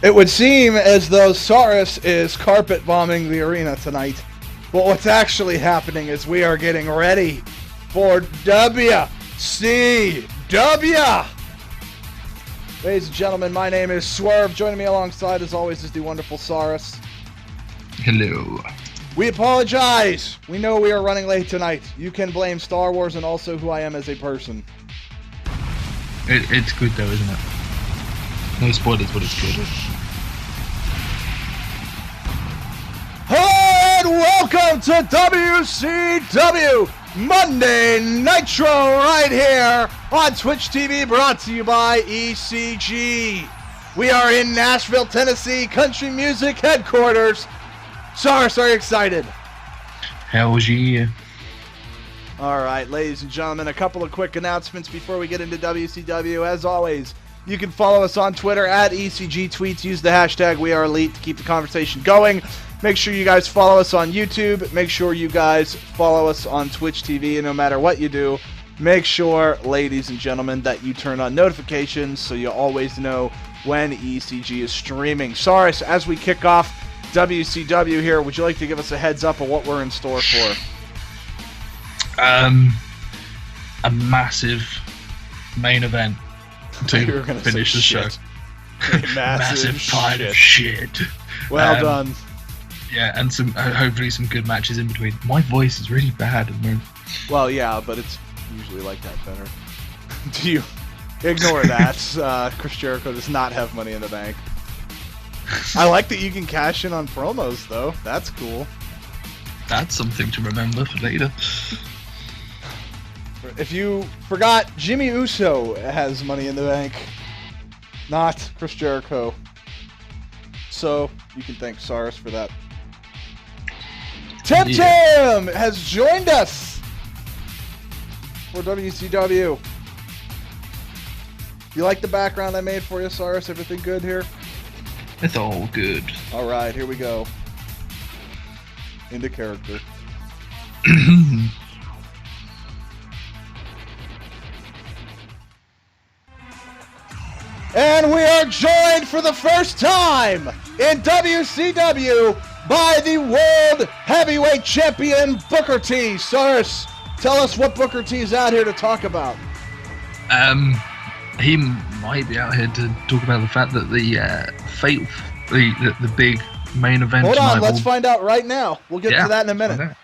It would seem as though Saurus is carpet bombing the arena tonight. But what's actually happening is we are getting ready for WCW. Ladies and gentlemen, my name is Swerve. Joining me alongside, as always, is the wonderful Saurus. Hello. We apologize. We know we are running late tonight. You can blame Star Wars and also who I am as a person. It's good though, isn't it? No spoilers, but it's good. And welcome to WCW Monday Nitro right here on Twitch TV, brought to you by ECG. We are in Nashville, Tennessee, country music headquarters. Saurus, are you excited? Hell yeah. All right, ladies and gentlemen, a couple of quick announcements before we get into WCW. As always, you can follow us on Twitter at ECG Tweets. Use the hashtag WeAreElite to keep the conversation going. Make sure you guys follow us on YouTube. Make sure you guys follow us on Twitch TV. And no matter what you do, make sure, ladies and gentlemen, that you turn on notifications so you always know when ECG is streaming. Saurus, as we kick off WCW here, would you like to give us a heads up of what we're in store for? A massive main event to finish the show. Massive pile of shit. Well done. Yeah, and some hopefully some good matches in between. My voice is really bad, man. Well, yeah, but it's usually like that better. Do you ignore that? Chris Jericho does not have Money in the Bank. I like that you can cash in on promos, though. That's cool. That's something to remember for later. If you forgot, Jimmy Uso has Money in the Bank, not Chris Jericho. So you can thank Saurus for that. Tim has joined us for WCW. You like the background I made for you, Saurus? Everything good here? It's all good. All right, here we go. Into character. And we are joined for the first time in WCW by the World Heavyweight Champion Booker T. Saurus, tell us what Booker T is out here to talk about. He might be out here to talk about the fact that the big main event. Hold on, let's find out right now. We'll get to that in a minute.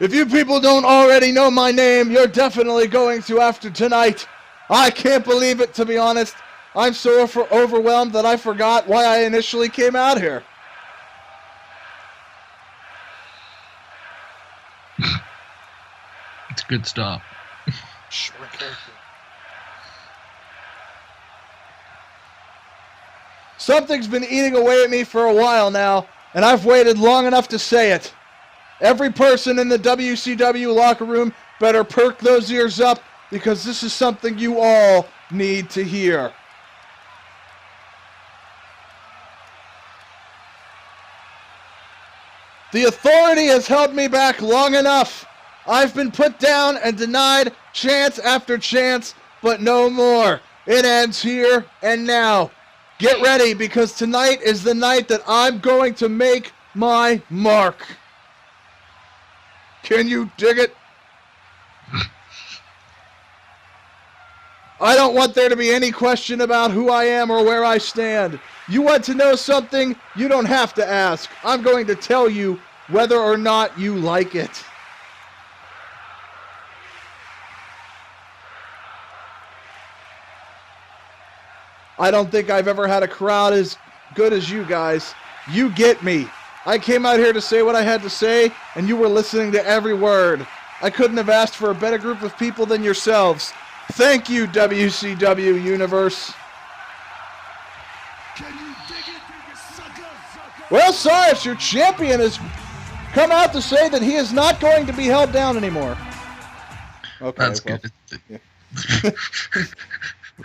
If you people don't already know my name, you're definitely going to after tonight. I can't believe it, to be honest. I'm so overwhelmed that I forgot why I initially came out here. It's a good start. Something's been eating away at me for a while now, and I've waited long enough to say it. Every person in the WCW locker room better perk those ears up, because this is something you all need to hear. The authority has held me back long enough. I've been put down and denied chance after chance, but no more. It ends here and now. Get ready, because tonight is the night that I'm going to make my mark. Can you dig it? I don't want there to be any question about who I am or where I stand. You want to know something? You don't have to ask. I'm going to tell you whether or not you like it. I don't think I've ever had a crowd as good as you guys. You get me. I came out here to say what I had to say, and you were listening to every word. I couldn't have asked for a better group of people than yourselves. Thank you, WCW Universe. Can you dig it, you sucker? Well, Saurus, your champion has come out to say that he is not going to be held down anymore. Okay, that's good. Yeah.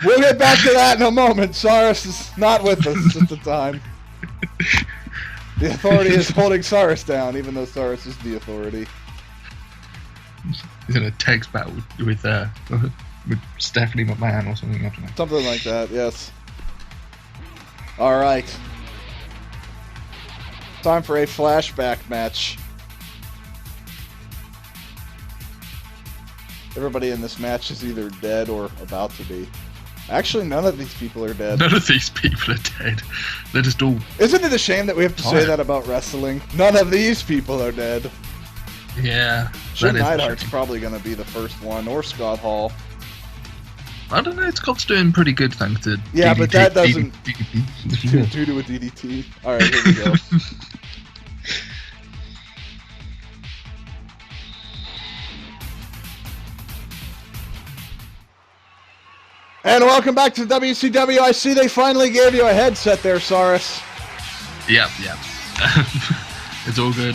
We'll get back to that in a moment. Saurus is not with us at the time. The authority is holding Saurus down, even though Saurus is the authority. He's in a text battle with Stephanie McMahon or something. I don't know. Something like that, yes. All right. Time for a flashback match. Everybody in this match is either dead or about to be. Actually, none of these people are dead. None of these people are dead. They're just all... Isn't it a shame that we have to say that about wrestling? None of these people are dead. Yeah. Jim Neidhart's probably going to be the first one, or Scott Hall. I don't know, Scott's doing pretty good thanks to yeah, DDT, but that doesn't... DDT. Due to a DDT. Alright, here we go. And welcome back to WCW. I see they finally gave you a headset there, Saurus. Yep. It's all good.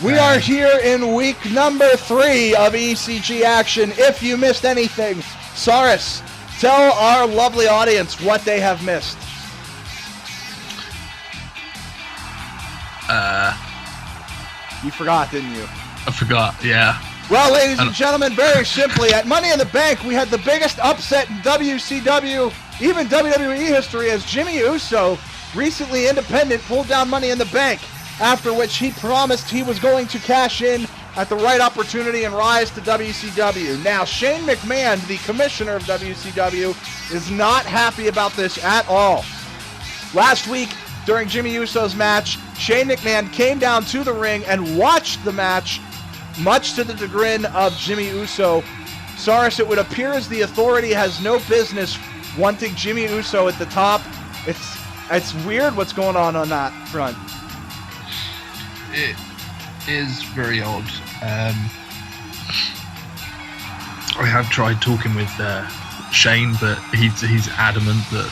We are here in week number 3 of ECG action. If you missed anything, Saurus, tell our lovely audience what they have missed. You forgot, didn't you? I forgot, yeah. Well, ladies and gentlemen, very simply, at Money in the Bank, we had the biggest upset in WCW, even WWE history, as Jimmy Uso, recently independent, pulled down Money in the Bank, after which he promised he was going to cash in at the right opportunity and rise to WCW. Now, Shane McMahon, the commissioner of WCW, is not happy about this at all. Last week, during Jimmy Uso's match, Shane McMahon came down to the ring and watched the match, much to the chagrin of Jimmy Uso. Saurus, it would appear as the Authority has no business wanting Jimmy Uso at the top. It's weird what's going on that front. It is very odd. I have tried talking with Shane, but he's adamant that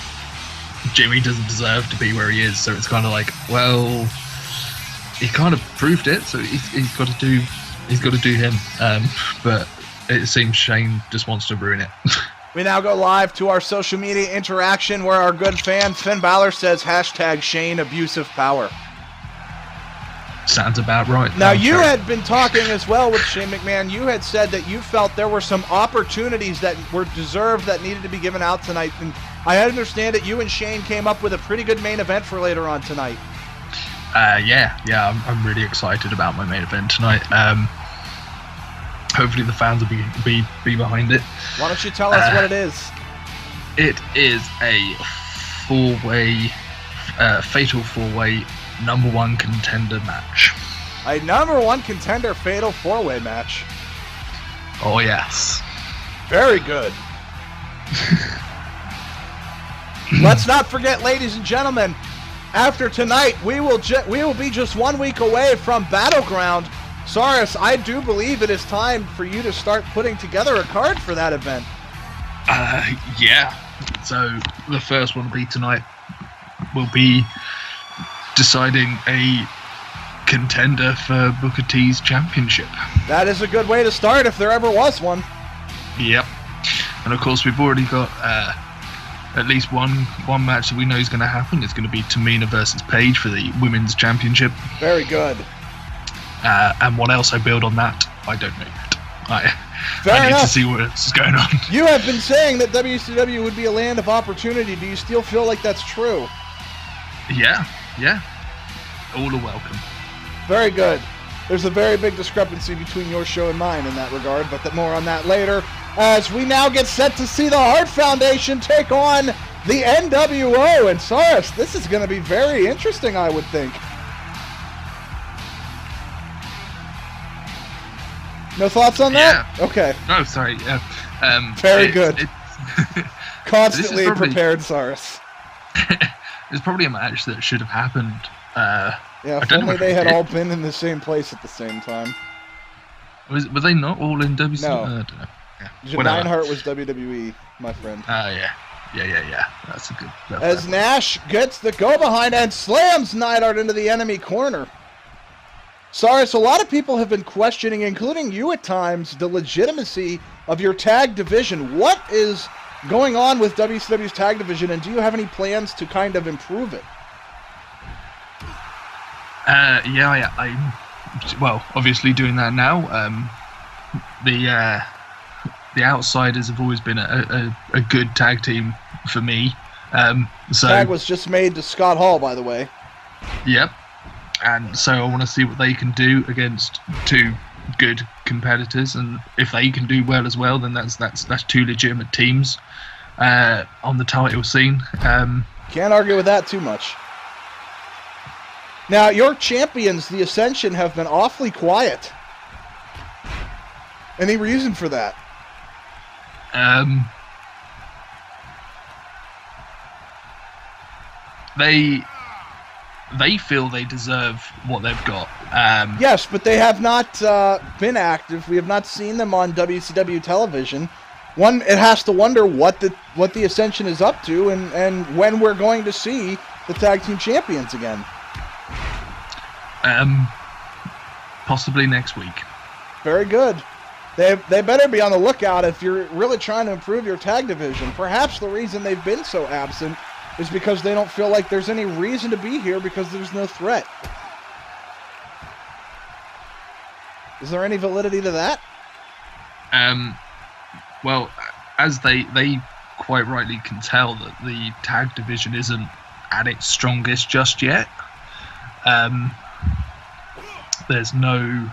Jimmy doesn't deserve to be where he is. So it's kind of like, well, he kind of proved it, so he's got to do him. But it seems Shane just wants to ruin it. We now go live to our social media interaction where our good fan Finn Balor says #Shane abusive power. Sounds about right. Now, you had been talking as well with Shane McMahon. You had said that you felt there were some opportunities that were deserved that needed to be given out tonight. And I understand that you and Shane came up with a pretty good main event for later on tonight. Yeah, I'm really excited about my main event tonight. Hopefully the fans will be behind it. Why don't you tell us what it is? It is a fatal four-way number 1 contender match. A number 1 contender fatal 4-way match. Oh yes. Very good. Let's not forget, ladies and gentlemen, after tonight, we will be just 1 week away from Battleground. Saurus, I do believe it is time for you to start putting together a card for that event. Yeah. So the first one will be tonight. We'll be deciding a contender for Booker T's championship. That is a good way to start if there ever was one. Yep. And of course, we've already got at least one match that we know is going to happen. It's going to be Tamina versus Paige for the women's championship. Very good. And what else I build on that, I don't know yet. I need to see what else is going on. You have been saying that WCW would be a land of opportunity. Do you still feel like that's true? Yeah. All are welcome. Very good. There's a very big discrepancy between your show and mine in that regard, but more on that later. As we now get set to see the Hart Foundation take on the NWO. And Saurus, this is going to be very interesting, I would think. No thoughts on that? Yeah. Okay. No, sorry. Very good. Constantly probably, prepared, Saurus. It's probably a match that should have happened. Yeah, if only they had all been in the same place at the same time. Were they not all in WCW? No. I don't know. Yeah. Reinhardt was WWE, my friend. Yeah. That's a good... As Nash gets the go-behind and slams Neidhart into the enemy corner. Saurus, a lot of people have been questioning, including you at times, the legitimacy of your tag division. What is going on with WCW's tag division, and do you have any plans to kind of improve it? Yeah, I'm obviously doing that now. The Outsiders have always been a good tag team for me. So Tag was just made to Scott Hall, by the way. Yep. And so I want to see what they can do against two good competitors, and if they can do well as well, then that's two legitimate teams on the title scene. Can't argue with that too much. Now, your champions, the Ascension, have been awfully quiet. Any reason for that? They feel they deserve what they've got. Yes, but they have not been active. We have not seen them on WCW television. It has to wonder what the Ascension is up to, and when we're going to see the tag team champions again. Possibly next week. Very good. They better be on the lookout if you're really trying to improve your tag division. Perhaps the reason they've been so absent is because they don't feel like there's any reason to be here because there's no threat. Is there any validity to that? Well, as they quite rightly can tell that the tag division isn't at its strongest just yet. There's no,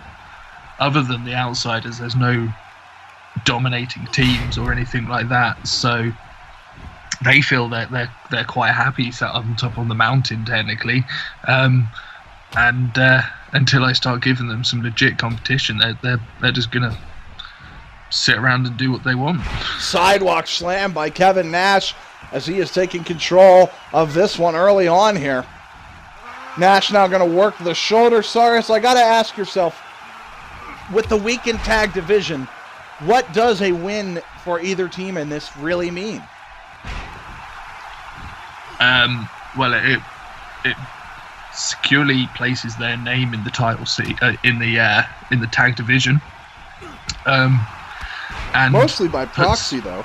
other than the outsiders, there's no dominating teams or anything like that. So they feel that they're quite happy sat on top of the mountain technically, and until I start giving them some legit competition, they're just gonna sit around and do what they want. Sidewalk slam by Kevin Nash as he is taking control of this one early on here. Nash now going to work the shoulder. Cyrus, I got to ask yourself, with the weakened tag division, what does a win for either team in this really mean? Well, it securely places their name in the title in the tag division. And mostly by proxy, though.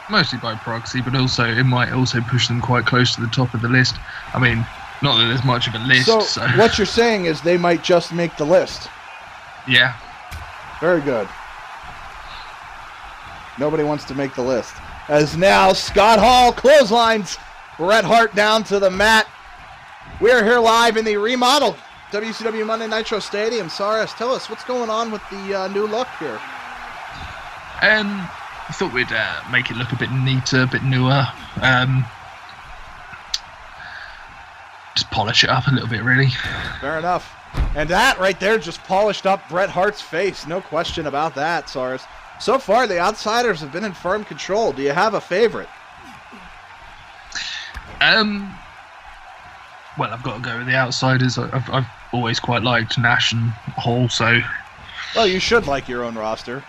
Mostly by proxy, but also it might also push them quite close to the top of the list. I mean, not that there's much of a list. So what you're saying is they might just make the list. Yeah. Very good. Nobody wants to make the list. As now Scott Hall clotheslines Bret Hart down to the mat. We are here live in the remodeled WCW Monday Nitro Stadium. Cyrus, tell us what's going on with the new look here. I thought we'd make it look a bit neater, a bit newer. Just polish it up a little bit, really. Fair enough. And that right there just polished up Bret Hart's face. No question about that, Cyrus. So far, the Outsiders have been in firm control. Do you have a favorite? Well, I've got to go with the Outsiders. I've always quite liked Nash and Hall, so... Well, you should like your own roster.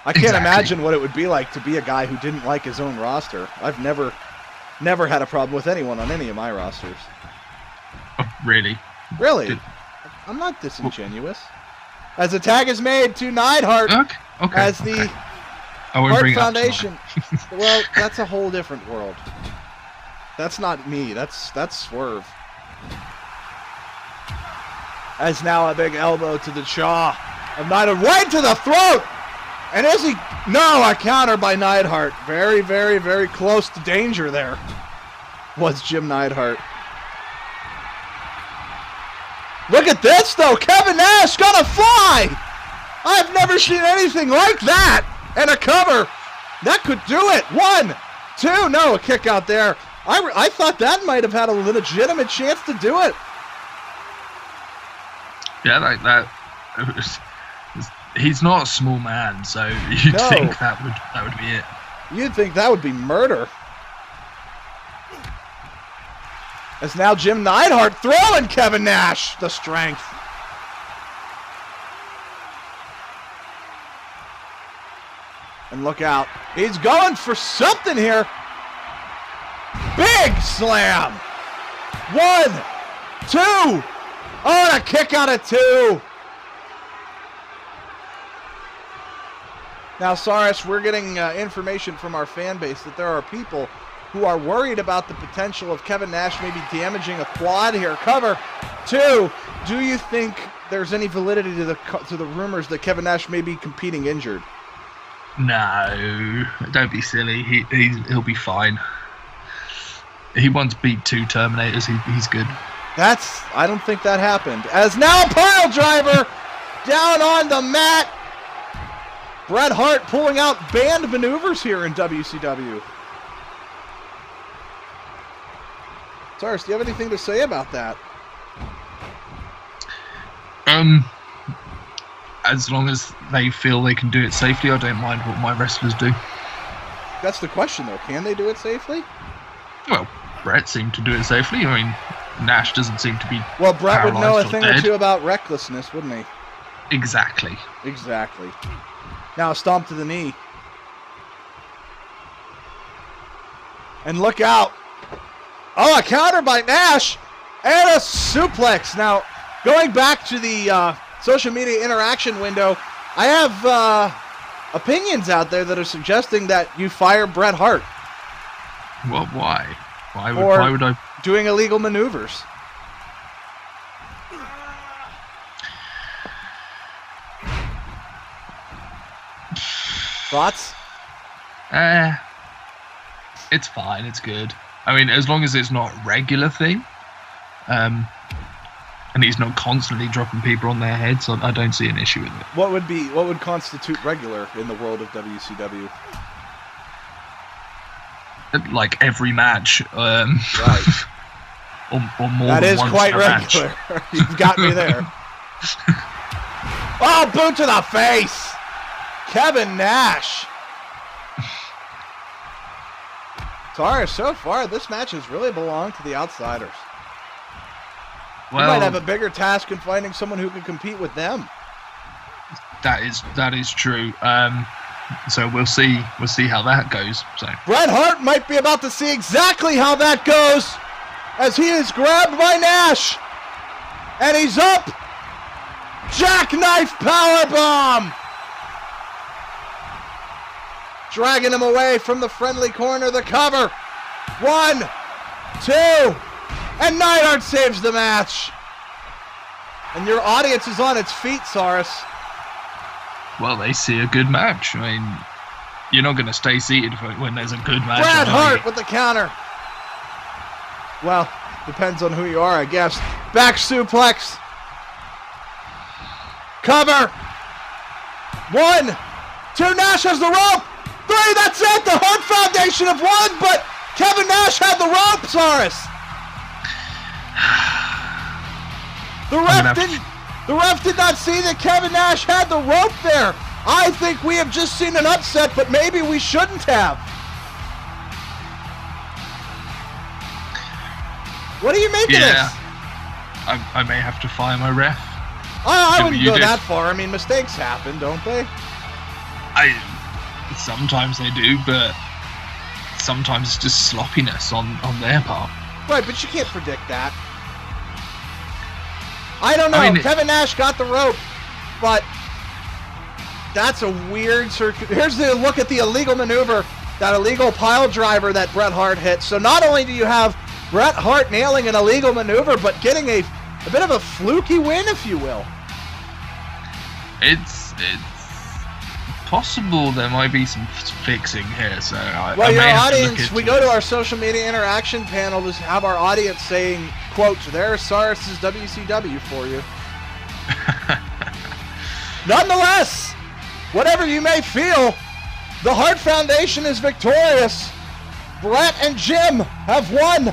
I can't imagine what it would be like to be a guy who didn't like his own roster. I've never had a problem with anyone on any of my rosters. Oh, really? Really? I'm not disingenuous. As a tag is made to Neidhart as the Hart Foundation. Well, that's a whole different world. That's not me. That's Swerve. As now a big elbow to the jaw of Neidhart, right to the throat. And is he? No, a counter by Neidhart. Very, very, very close to danger there was Jim Neidhart. Look at this, though. Kevin Nash gonna fly. I've never seen anything like that. And a cover. That could do it. 1, 2. No, a kick out there. I thought that might have had a legitimate chance to do it. Yeah, like that. He's not a small man, so you'd think that would be it. You'd think that would be murder. As now Jim Neidhart throwing Kevin Nash the strength. And look out. He's going for something here. Big slam. 1, 2. Oh, and a kick out of 2. Now, Cyrus, we're getting information from our fan base that there are people who are worried about the potential of Kevin Nash maybe damaging a quad here. Cover 2. Do you think there's any validity to the rumors that Kevin Nash may be competing injured? No, don't be silly. He'll be fine. He once beat 2 Terminators. He's good. I don't think that happened. As now pile driver down on the mat. Bret Hart pulling out banned maneuvers here in WCW. Cyrus, do you have anything to say about that? As long as they feel they can do it safely, I don't mind what my wrestlers do. That's the question, though. Can they do it safely? Well, Bret seemed to do it safely. I mean, Nash doesn't seem to be. Well, Bret would know a thing or or two about recklessness, wouldn't he? Exactly. Exactly. Now a stomp to the knee. And look out. Oh, a counter by Nash. And a suplex. Now, going back to the social media interaction window, I have opinions out there that are suggesting that you fire Bret Hart. Well, why? Why would I? Doing illegal maneuvers. Thoughts? It's fine. It's good. I mean, as long as it's not a regular thing, and he's not constantly dropping people on their heads, I don't see an issue with it. What would constitute regular in the world of WCW? Like every match, right. or more that than is once quite in a regular. You've got me there. Oh, boot to the face! Kevin Nash. Tara, so far this match has really belonged to the outsiders. Well, you might have a bigger task in finding someone who can compete with them. That is true. So we'll see how that goes. So Bret Hart might be about to see exactly how that goes, as he is grabbed by Nash, and he's up. Jackknife powerbomb, dragging him away from the friendly corner. The cover, 1, 2, and Neidhart saves the match. And your audience is on its feet, Cyrus. Well, they see a good match. I mean, you're not going to stay seated when there's a good match. Bret Hart with the counter. Well, depends on who you are, I guess. Back suplex. Cover. 1, 2, Nash has the rope. 3, that's it. The Hart Foundation have won, but Kevin Nash had the rope, Cyrus. The ref did not see that Kevin Nash had the rope there. I think we have just seen an upset, but maybe we shouldn't have. What do you make of this? I may have to fire my ref. I wouldn't go that far. I mean, mistakes happen, don't they? Sometimes they do, but sometimes it's just sloppiness on their part. Right, but you can't predict that. I don't know. Kevin Nash got the rope, but that's a weird circuit. Here's the look at the illegal maneuver, that illegal pile driver that Bret Hart hit. So not only do you have Bret Hart nailing an illegal maneuver, but getting a bit of a fluky win, if you will. It's possible there might be some fixing here. So well, your audience, we go to our social media interaction panel to have our audience saying, quote, "There's Cyrus's WCW for you." Nonetheless, whatever you may feel, the Hart Foundation is victorious. Bret and Jim have won.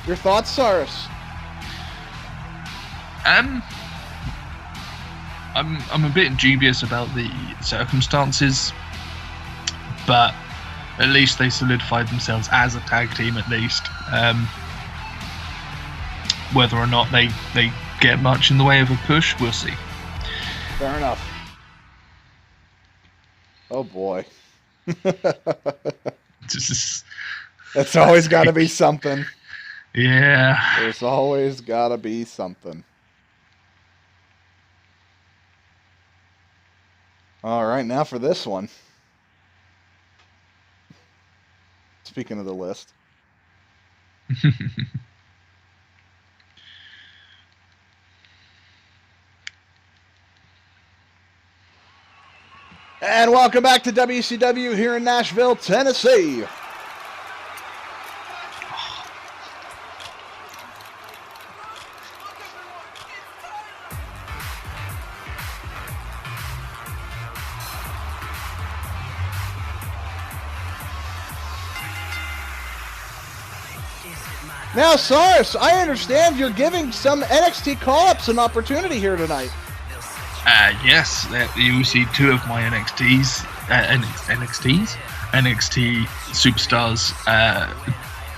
Your thoughts, Cyrus? I'm a bit dubious about the circumstances, but at least they solidified themselves as a tag team, at least. Whether or not they get much in the way of a push, we'll see. Fair enough. Oh boy. That's always got to be something. Yeah. There's always got to be something. All right, now for this one. Speaking of the list. And welcome back to WCW here in Nashville, Tennessee. Now, Cyrus, I understand you're giving some NXT call-ups an opportunity here tonight. Yes, you will see two of my NXT superstars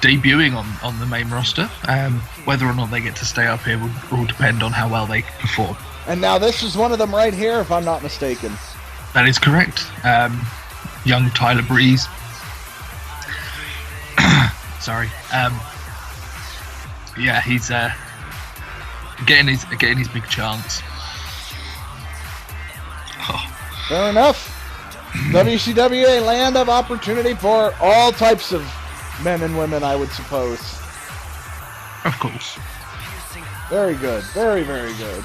debuting on the main roster. Whether or not they get to stay up here will depend on how well they perform. And now this is one of them right here, if I'm not mistaken. That is correct. Young Tyler Breeze. Sorry. Yeah, he's getting his big chance. Oh. Fair enough. WCW, a land of opportunity for all types of men and women, I would suppose. Of course. Very good. Very, very good.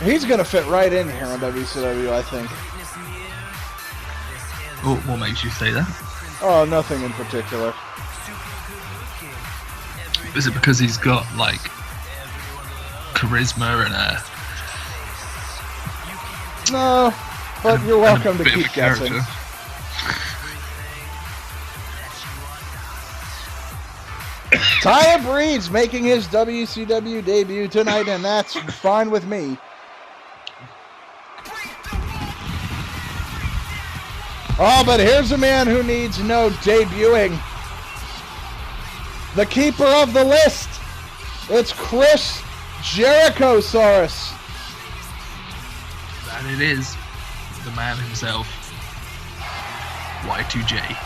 He's going to fit right in here on WCW, I think. What makes you say that? Oh, nothing in particular. Is it because he's got, like, charisma and No, but you're welcome to keep guessing. Tyler Breeze making his WCW debut tonight, and that's fine with me. Oh, but here's a man who needs no debuting. The keeper of the list. It's Chris Jericho, Saurus. And it is the man himself, Y2J.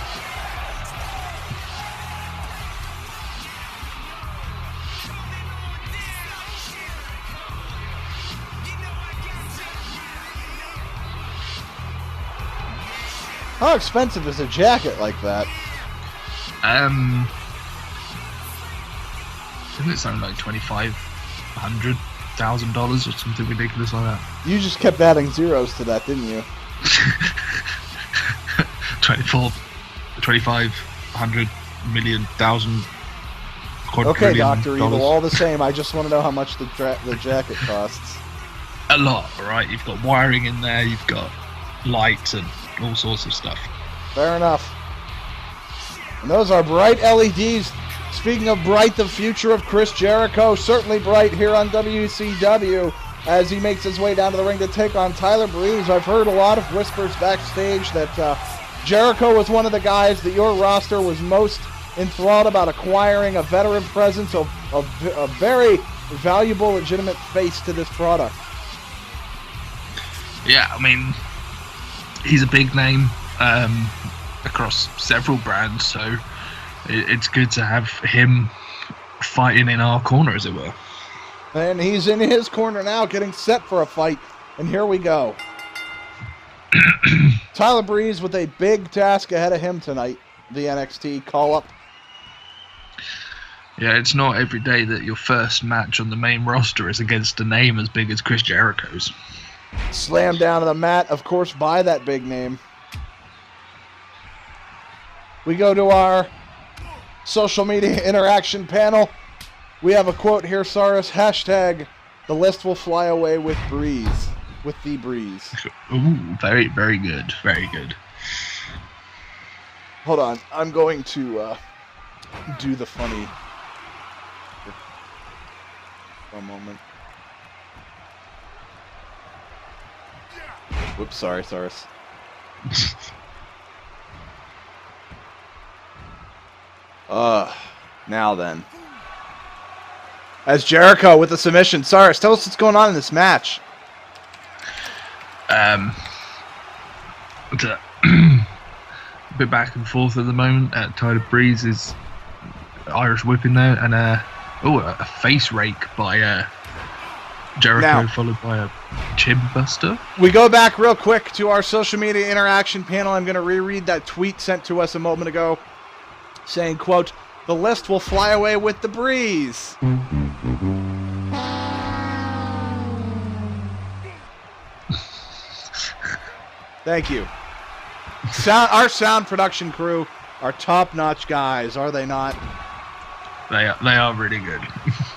How expensive is a jacket like that? I think it's something like $2,500 or something ridiculous like that. You just kept adding zeros to that, didn't you? 2,500 million thousand. Okay, Dr. Evil, all the same. I just want to know how much the jacket costs. A lot, right? You've got wiring in there, you've got lights and all sorts of stuff. Fair enough. And those are bright LEDs. Speaking of bright, the future of Chris Jericho, certainly bright here on WCW as he makes his way down to the ring to take on Tyler Breeze. I've heard a lot of whispers backstage that Jericho was one of the guys that your roster was most enthralled about acquiring, a veteran presence, a very valuable, legitimate face to this product. Yeah, I mean, he's a big name across several brands, so it's good to have him fighting in our corner, as it were. And he's in his corner now, getting set for a fight. And here we go. Tyler Breeze with a big task ahead of him tonight. The NXT call-up. Yeah, it's not every day that your first match on the main roster is against a name as big as Chris Jericho's. Slammed down to the mat, of course, by that big name. We go to our social media interaction panel. We have a quote here, Saurus, hashtag, the list will fly away with Breeze. With the Breeze. Ooh, very, very good. Very good. Hold on, I'm going to do the funny for a moment. Whoops, sorry, Saurus. Now then. As Jericho with the submission. Saurus, tell us what's going on in this match. It's a bit back and forth at the moment. Tyler Breeze is Irish whipping there, and a face rake by Jericho, now, followed by a chin buster. We go back real quick to our social media interaction panel. I'm going to reread that tweet sent to us a moment ago saying, quote, the list will fly away with the Breeze. Thank you. Our sound production crew are top-notch guys, are they not? They are really good.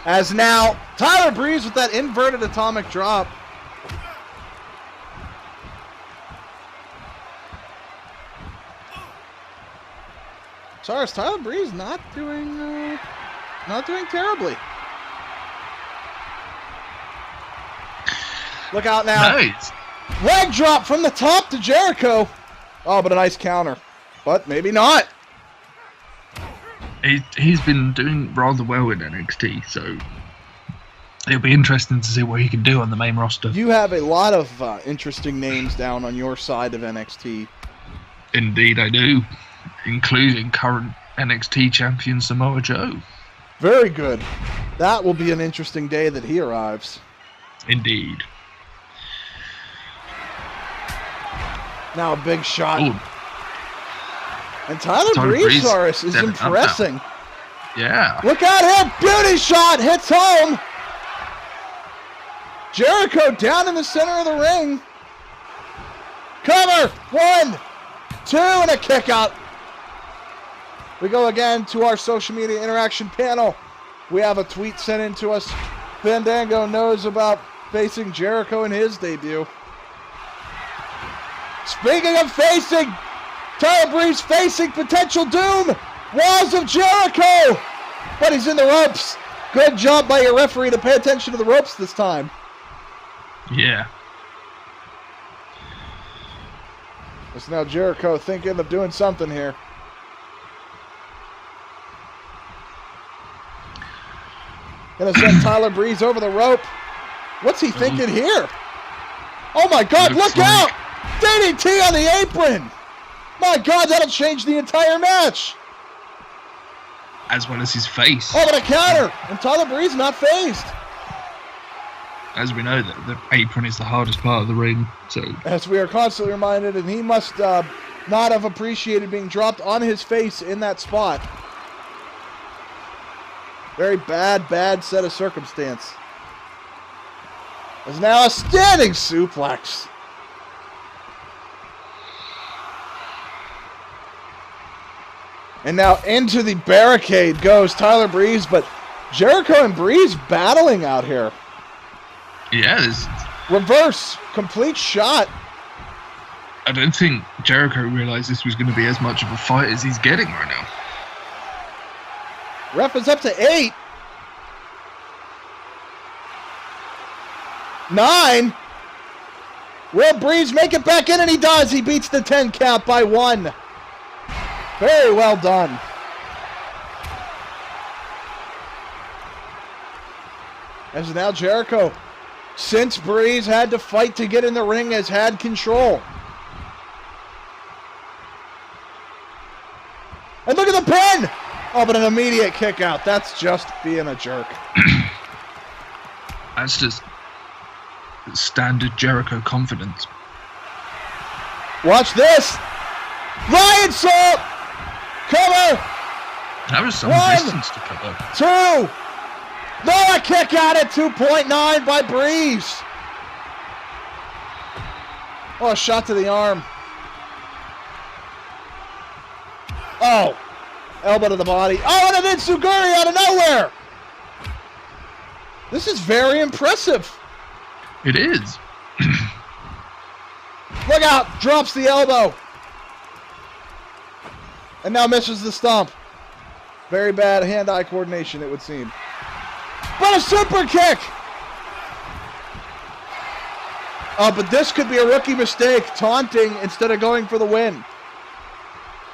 As now, Tyler Breeze with that inverted atomic drop. Sorry, is Tyler Breeze not doing terribly. Look out now. Nice. Leg drop from the top to Jericho. Oh, but a nice counter. But maybe not. He's been doing rather well in NXT, so it'll be interesting to see what he can do on the main roster. You have a lot of interesting names down on your side of NXT. Indeed, I do, including current NXT champion Samoa Joe. Very good. That will be an interesting day that he arrives. Indeed. Now a big shot. Ooh. And Tyler Breeze is impressing. Yeah. Look at him. Beauty shot. Hits home. Jericho down in the center of the ring. Cover. 1, 2, and a kick out. We go again to our social media interaction panel. We have a tweet sent in to us. Fandango knows about facing Jericho in his debut. Speaking of facing, Tyler Breeze facing potential doom. Walls of Jericho. But he's in the ropes. Good job by your referee to pay attention to the ropes this time. Yeah. It's now Jericho thinking of doing something here. Gonna send Tyler Breeze over the rope. What's he thinking here? Oh my God, look out! DDT on the apron! My God, that'll change the entire match! As well as his face. Oh, but a counter! And Tyler Breeze not phased. As we know, the apron is the hardest part of the ring, so... As we are constantly reminded, and he must not have appreciated being dropped on his face in that spot. Very bad set of circumstance. There's now a standing suplex. And now into the barricade goes Tyler Breeze, but Jericho and Breeze battling out here. Yeah, there's... Reverse, complete shot. I don't think Jericho realized this was going to be as much of a fight as he's getting right now. Ref is up to 8. 9. Will Breeze make it back in? And he does. He beats the 10 count by 1. Very well done. As now Jericho, since Breeze had to fight to get in the ring, has had control. And look at the pin! Oh, but an immediate kick out. That's just being a jerk. That's just standard Jericho confidence. Watch this! Lion Salt! Cover! That was some 1, distance to cover. 2! No, a kick out at 2.9 by Breeze. Oh, a shot to the arm. Oh. Elbow to the body. Oh, and an Itsuguri out of nowhere. This is very impressive. It is. Look out. Drops the elbow. And now misses the stomp. Very bad hand-eye coordination, it would seem. But a super kick. Oh, but this could be a rookie mistake. Taunting instead of going for the win.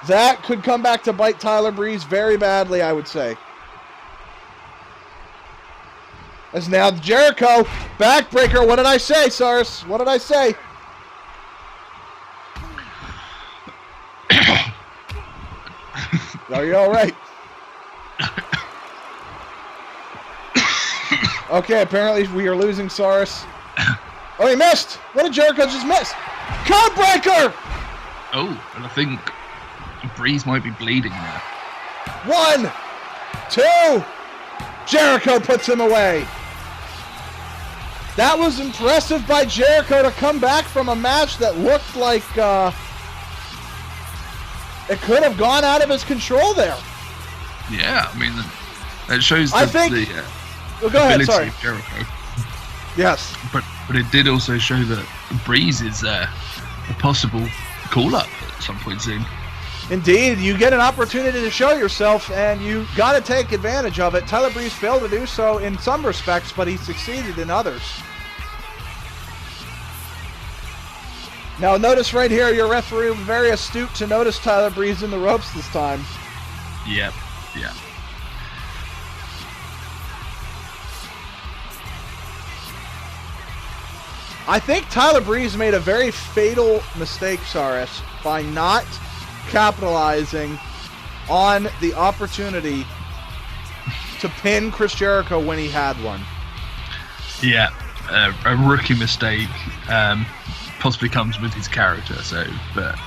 That could come back to bite Tyler Breeze very badly, I would say. As now Jericho, backbreaker. What did I say, Cyrus? What did I say? Are you all right? Okay, apparently we are losing Cyrus. Oh, he missed. What did Jericho just miss? Codebreaker! Oh, and I think Breeze might be bleeding now. 1, 2. Jericho puts him away. That was impressive by Jericho to come back from a match that looked like it could have gone out of his control there. Yeah, I mean, that shows I the think. Well, go ahead. ability Sorry. of Jericho. Yes. But it did also show that Breeze is a possible call-up at some point soon. Indeed, you get an opportunity to show yourself, and you got to take advantage of it. Tyler Breeze failed to do so in some respects, but he succeeded in others. Now, notice right here, your referee was very astute to notice Tyler Breeze in the ropes this time. Yep, yeah. I think Tyler Breeze made a very fatal mistake, Saris, by not capitalizing on the opportunity to pin Chris Jericho when he had one. Yeah, a rookie mistake possibly comes with his character. So, but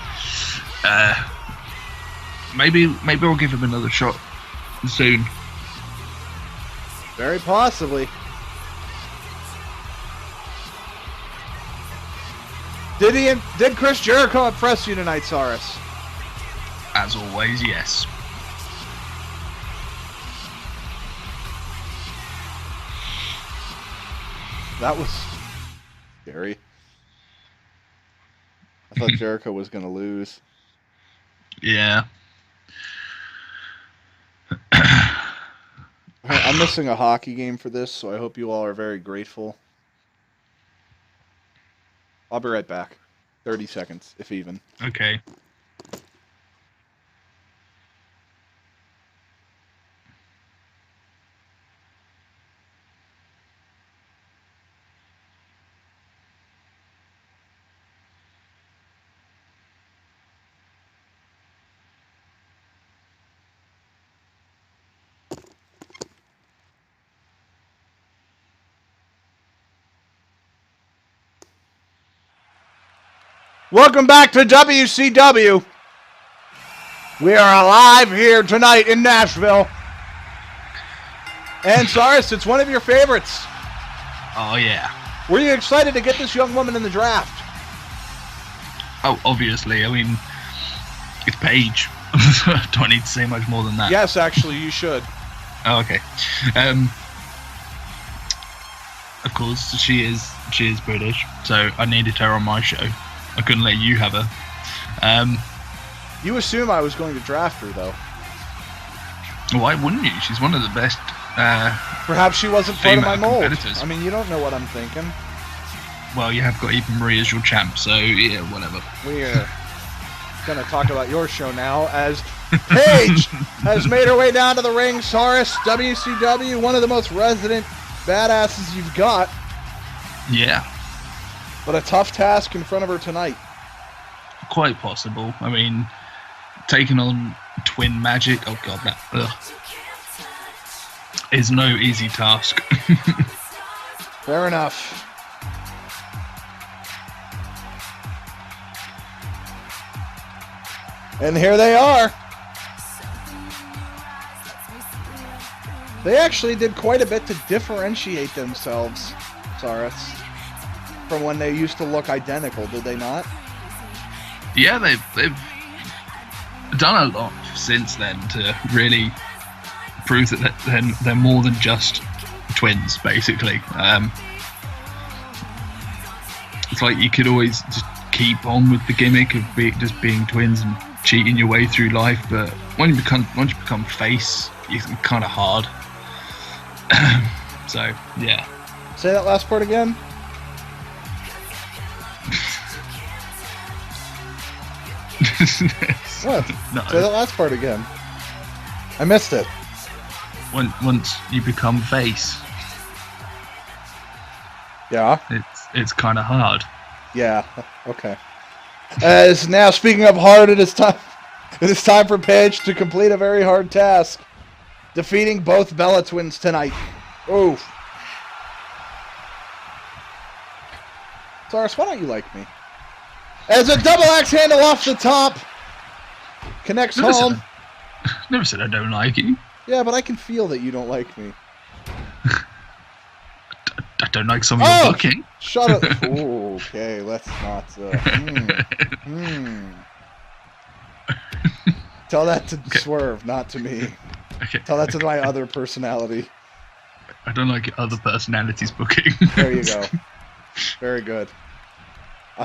maybe I'll give him another shot soon. Very possibly. Did Chris Jericho impress you tonight, Saris? As always, yes. That was scary. I thought Jericho was going to lose. Yeah. I'm missing a hockey game for this, so I hope you all are very grateful. I'll be right back. 30 seconds, if even. Okay. Welcome back to WCW. We are alive here tonight in Nashville. And Saris, it's one of your favorites. Oh, yeah. Were you excited to get this young woman in the draft? Oh, obviously. I mean, it's Paige. Do I need to say much more than that? Yes, actually, you should. Oh, okay. Of course, she is British, so I needed her on my show. I couldn't let you have her. You assume I was going to draft her, though. Why wouldn't you? She's one of the best. Perhaps she wasn't part of my mold. competitors. I mean, you don't know what I'm thinking. Well, you have got Eva Marie as your champ, so yeah, whatever. We're going to talk about your show now, as Paige has made her way down to the ring. Saris, WCW, one of the most resident badasses you've got. Yeah. But a tough task in front of her tonight. Quite possible. I mean, taking on Twin Magic, oh god, that is no easy task. Fair enough. And here they are. They actually did quite a bit to differentiate themselves, Saris, from when they used to look identical, did they not? Yeah, they've done a lot since then to really prove that they're more than just twins, basically. It's like you could always just keep on with the gimmick of just being twins and cheating your way through life, but once you become face, it's kind of hard. So yeah. Say that last part again. What? No. Say that last part again. I missed it. Once you become face, Yeah. it's kind of hard. Yeah. Okay. As now, speaking of hard, it is time. It is time for Paige to complete a very hard task, defeating both Bella twins tonight. Oof. Saris, why don't you like me? As a double axe handle off the top connects home. Never said I don't like you. Yeah, but I can feel that you don't like me. I don't like some of your booking. Shut up. Ooh, okay, let's not. Tell that to Swerve, not to me. Okay. Tell that to my other personality. I don't like your other personalities booking. There you go. Very good.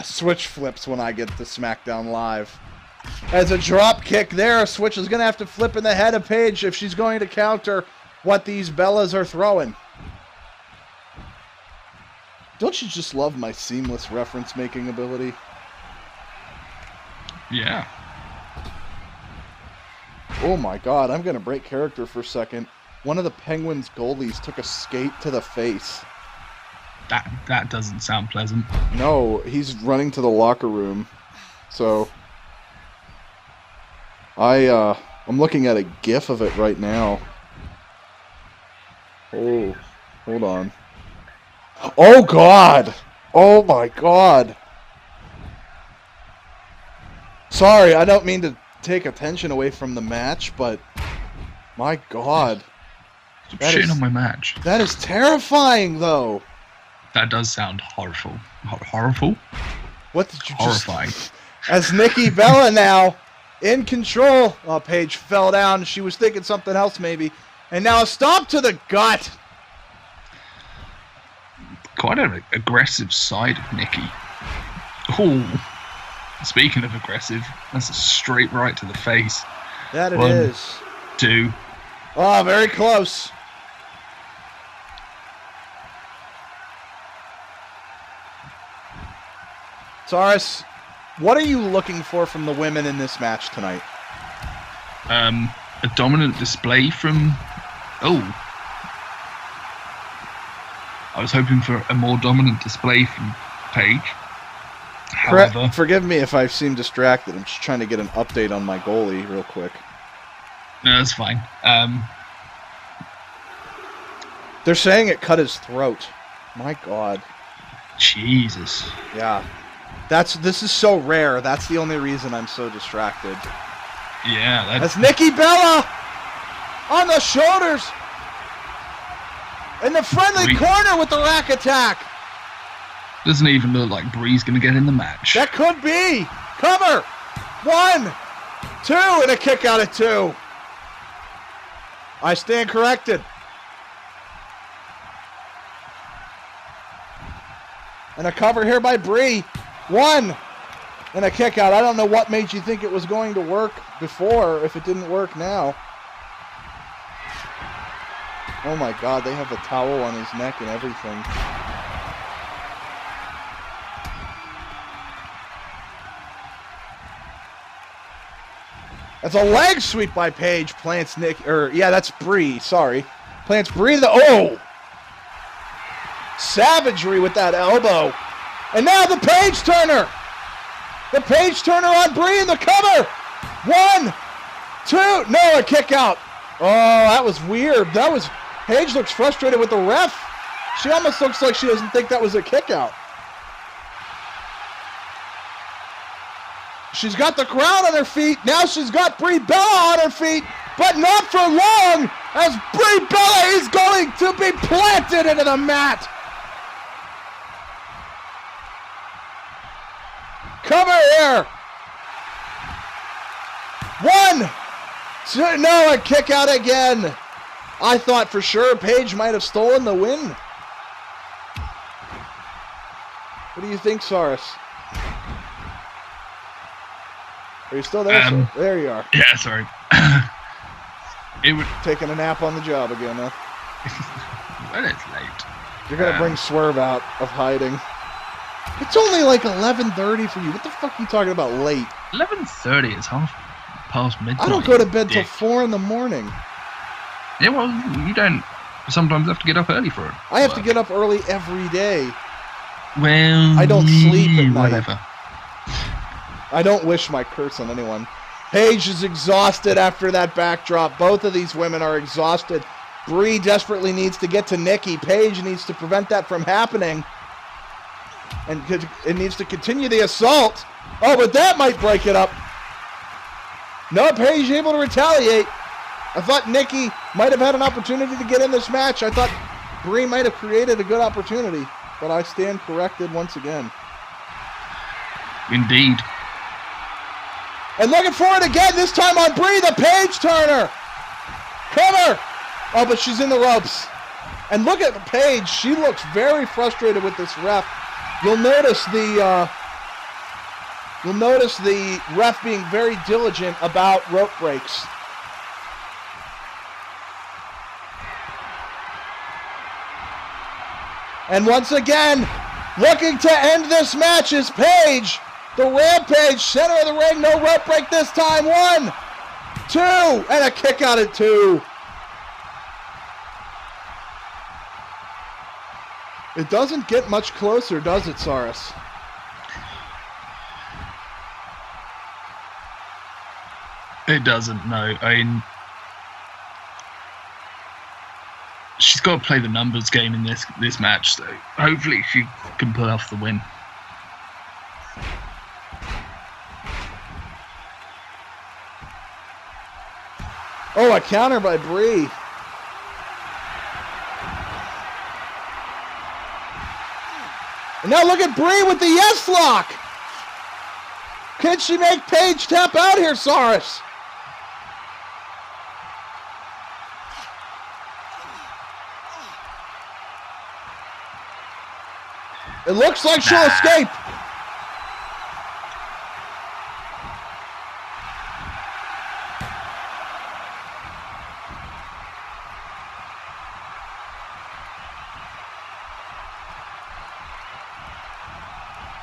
Switch flips when I get to SmackDown Live. As a drop kick there, Switch is going to have to flip in the head of Paige if she's going to counter what these Bellas are throwing. Don't you just love my seamless reference-making ability? Yeah. Oh my god, I'm going to break character for a second. One of the Penguins' goalies took a skate to the face. That doesn't sound pleasant. No, he's running to the locker room. So, I'm looking at a GIF of it right now. Oh, hold on. Oh god! Oh my god! Sorry, I don't mean to take attention away from the match, but my god. Stop shitting on my match. That is terrifying, though. That does sound horrible. Horrible? What did you Horrifying. just... As Nikki Bella now in control. Oh, Paige fell down. She was thinking something else, maybe. And now a stomp to the gut. Quite an aggressive side of Nikki. Oh, speaking of aggressive, that's a straight right to the face. That it is. 2. Oh, very close. Saurus, what are you looking for from the women in this match tonight? A dominant display from... Oh. I was hoping for a more dominant display from Paige. However... Forgive me if I seem distracted. I'm just trying to get an update on my goalie real quick. No, that's fine. They're saying it cut his throat. My god. Jesus. Yeah. This is so rare. That's the only reason I'm so distracted. Yeah, that's Nikki Bella on the shoulders. In the friendly corner with the rack attack. Doesn't even look like Bree's going to get in the match. That could be. Cover. 1, 2, and a kick out at 2. I stand corrected. And a cover here by Bree. 1, and a kick out. I don't know what made you think it was going to work before if it didn't work now. Oh my god, they have the towel on his neck and everything. That's a leg sweep by Paige. Plants that's Bree, sorry. Plants Bree oh! Savagery with that elbow. And now the Paige Turner. The Paige Turner on Bree in the cover. 1, 2. No, a kick out. Oh, that was weird. Paige looks frustrated with the ref. She almost looks like she doesn't think that was a kick out. She's got the crowd on her feet. Now she's got Brie Bella on her feet, but not for long, as Brie Bella is going to be planted into the mat. Cover here. 1, 2, no, a kick out again. I thought for sure Paige might have stolen the win. What do you think, Saurus? Are you still there, sir? There you are. Yeah, sorry. Taking a nap on the job again, huh? Well, it's late. You're going to bring Swerve out of hiding. It's only like 11:30 for you. What the fuck are you talking about late? 11:30 is half past midnight. I don't go to bed till 4 in the morning. Yeah, well, you don't sometimes have to get up early for it. I have to get up early every day. Well, I don't sleep at night. Whatever. I don't wish my curse on anyone. Paige is exhausted after that backdrop. Both of these women are exhausted. Bree desperately needs to get to Nikki. Paige needs to prevent that from happening. And it needs to continue the assault. Oh, but that might break it up. No, Paige able to retaliate. I thought Nikki might have had an opportunity to get in this match. I thought Brie might have created a good opportunity, but I stand corrected once again. Indeed. And looking for it again, this time on Brie, the Paige Turner. Cover. Oh, but she's in the ropes. And look at Paige. She looks very frustrated with this ref. You'll notice the ref being very diligent about rope breaks. And once again, looking to end this match is Paige. The Rampage, center of the ring, no rope break this time. 1, 2, and a kick out at 2. It doesn't get much closer, does it, Saris? It doesn't, no. I mean, she's got to play the numbers game in this match, so hopefully she can pull off the win. Oh, a counter by Brie. And now look at Brie with the yes lock. Can she make Paige tap out here, Saris? It looks like she'll escape.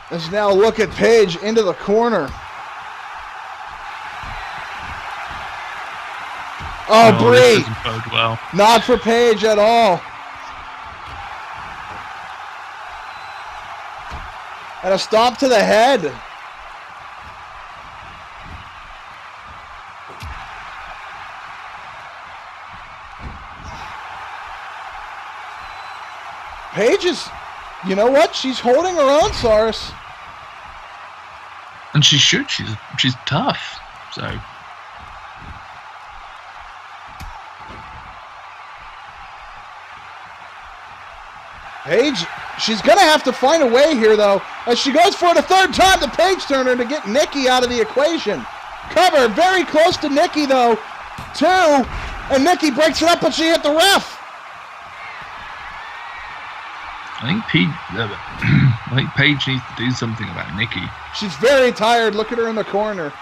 Let's now look at Paige into the corner. Oh, no, Brie. this doesn't bode well. Not for Paige at all. And a stomp to the head. Paige is, you know what? She's holding her own, Saris. And she should. She's tough. So. Paige, she's going to have to find a way here, though, as she goes for it a third time, the Paige Turner, to get Nikki out of the equation. Cover, very close to Nikki, though. 2, and Nikki breaks it up, but she hit the ref. I think Paige needs to do something about Nikki. She's very tired. Look at her in the corner.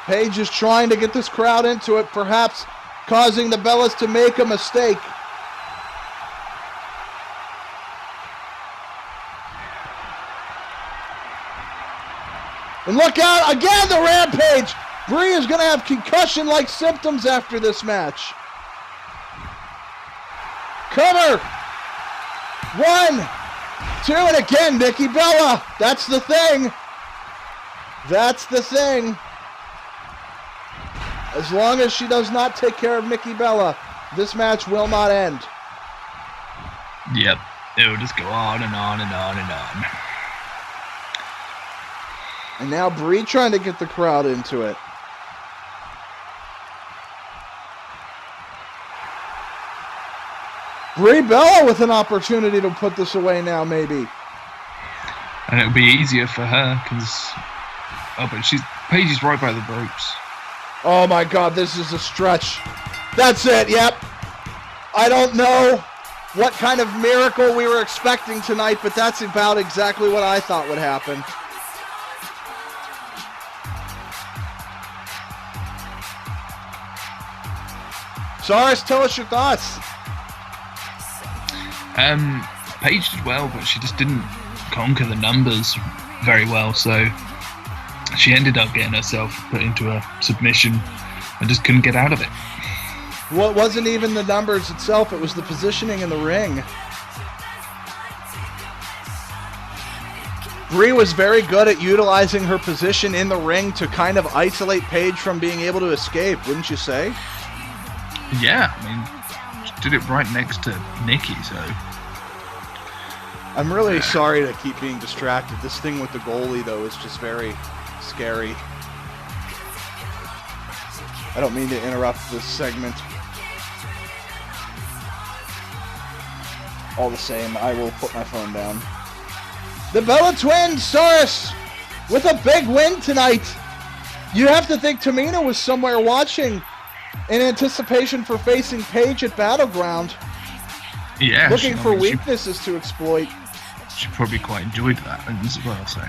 Paige is trying to get this crowd into it, perhaps causing the Bellas to make a mistake. And look out, again the Rampage! Brie is going to have concussion-like symptoms after this match. Cover! 1, 2, and again, Nikki Bella. That's the thing. That's the thing. As long as she does not take care of Nikki Bella, this match will not end. Yep. It will just go on and on and on and on. And now Brie trying to get the crowd into it. Brie Bella with an opportunity to put this away now, maybe. And it'll be easier for her because, but Paige is right by the ropes. Oh my God, this is a stretch. That's it, yep. I don't know what kind of miracle we were expecting tonight, but that's about exactly what I thought would happen. Saris, tell us your thoughts. Paige did well, but she just didn't conquer the numbers very well, so she ended up getting herself put into a submission and just couldn't get out of it. Well, it wasn't even the numbers itself, it was the positioning in the ring. Brie was very good at utilizing her position in the ring to kind of isolate Paige from being able to escape, wouldn't you say? Yeah, I mean, she did it right next to Nikki, so... I'm really sorry to keep being distracted. This thing with the goalie, though, is just very scary. I don't mean to interrupt this segment. All the same, I will put my phone down. The Bella Twins, Saurus, with a big win tonight. You have to think Tamina was somewhere watching in anticipation for facing Paige at Battleground. Yeah. Looking for weaknesses to exploit. She probably quite enjoyed that as well, so.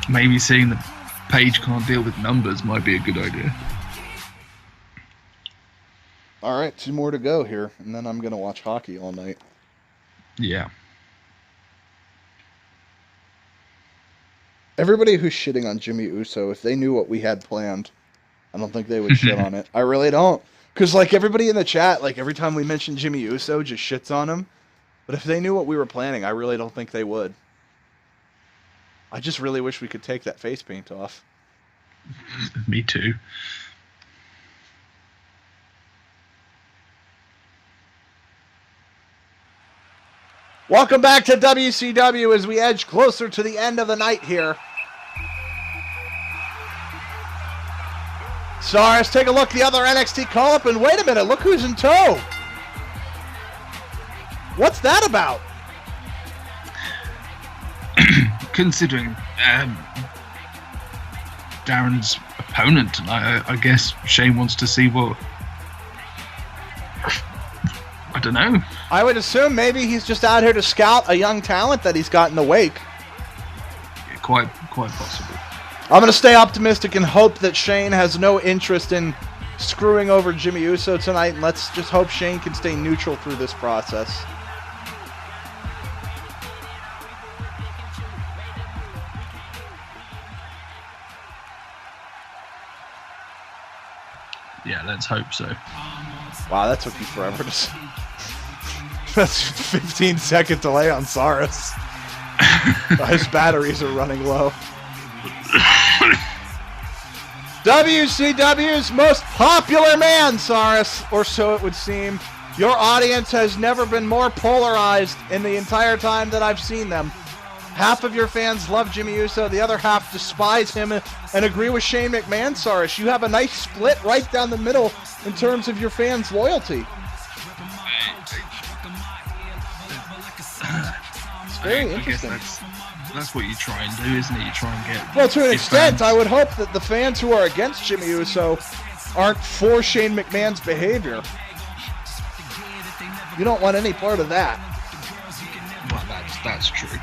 Maybe seeing that Paige can't deal with numbers might be a good idea. All right, 2 more to go here, and then I'm going to watch hockey all night. Yeah. Everybody who's shitting on Jimmy Uso, if they knew what we had planned, I don't think they would shit on it. I really don't. Because, like, everybody in the chat, like, every time we mention Jimmy Uso, just shits on him. But if they knew what we were planning, I really don't think they would. I just really wish we could take that face paint off. Me too. Welcome back to WCW as we edge closer to the end of the night here. Saurus, take a look at the other NXT call-up, and wait a minute, look who's in tow. What's that about? Considering Darren's opponent tonight, I guess Shane wants to see what... I don't know. I would assume maybe he's just out here to scout a young talent that he's got in the wake. Yeah, quite possible. I'm going to stay optimistic and hope that Shane has no interest in screwing over Jimmy Uso tonight, and let's just hope Shane can stay neutral through this process. Yeah, let's hope so. Wow, that took you forever to say. That's 15-second delay on Saurus. His batteries are running low. WCW's most popular man, Saurus, or so it would seem. Your audience has never been more polarized in the entire time that I've seen them. Half of your fans love Jimmy Uso, the other half despise him and agree with Shane McMahon, Saurus. You have a nice split right down the middle in terms of your fans' loyalty. It's very interesting. I guess that's what you try and do, isn't it? You try and get... Well, to an extent, I would hope that the fans who are against Jimmy Uso aren't for Shane McMahon's behavior. You don't want any part of that. Well, that's true.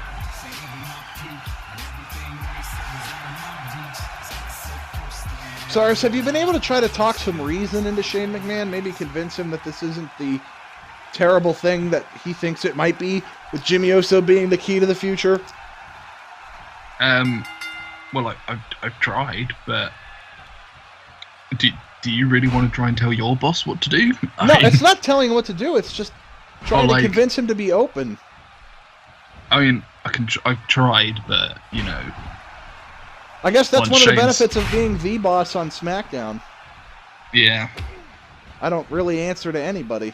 Saurus, have you been able to try to talk some reason into Shane McMahon? Maybe convince him that this isn't the terrible thing that he thinks it might be, with Jimmy Uso being the key to the future? Well, I've tried, but do you really want to try and tell your boss what to do? No, it's not telling him what to do. It's just trying to convince him to be open. I mean, I've tried, but you know. I guess that's one of the benefits of being the boss on SmackDown. Yeah. I don't really answer to anybody.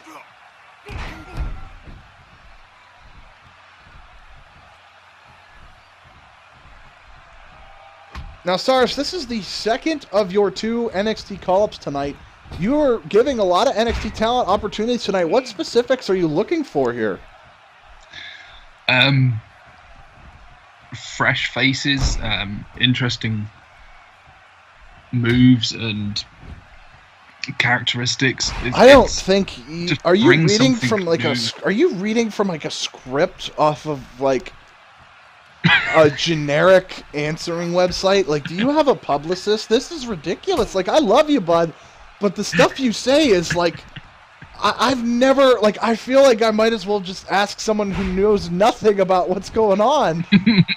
Now, Saurus, this is the second of your 2 NXT call-ups tonight. You are giving a lot of NXT talent opportunities tonight. What specifics are you looking for here? Fresh faces, interesting moves and characteristics. I don't think are you reading from like new. Are you reading from like a script off of like a generic answering website? Like, do you have a publicist? This is ridiculous. Like, I love you, bud, but the stuff you say is like, I've never, like, I feel like I might as well just ask someone who knows nothing about what's going on.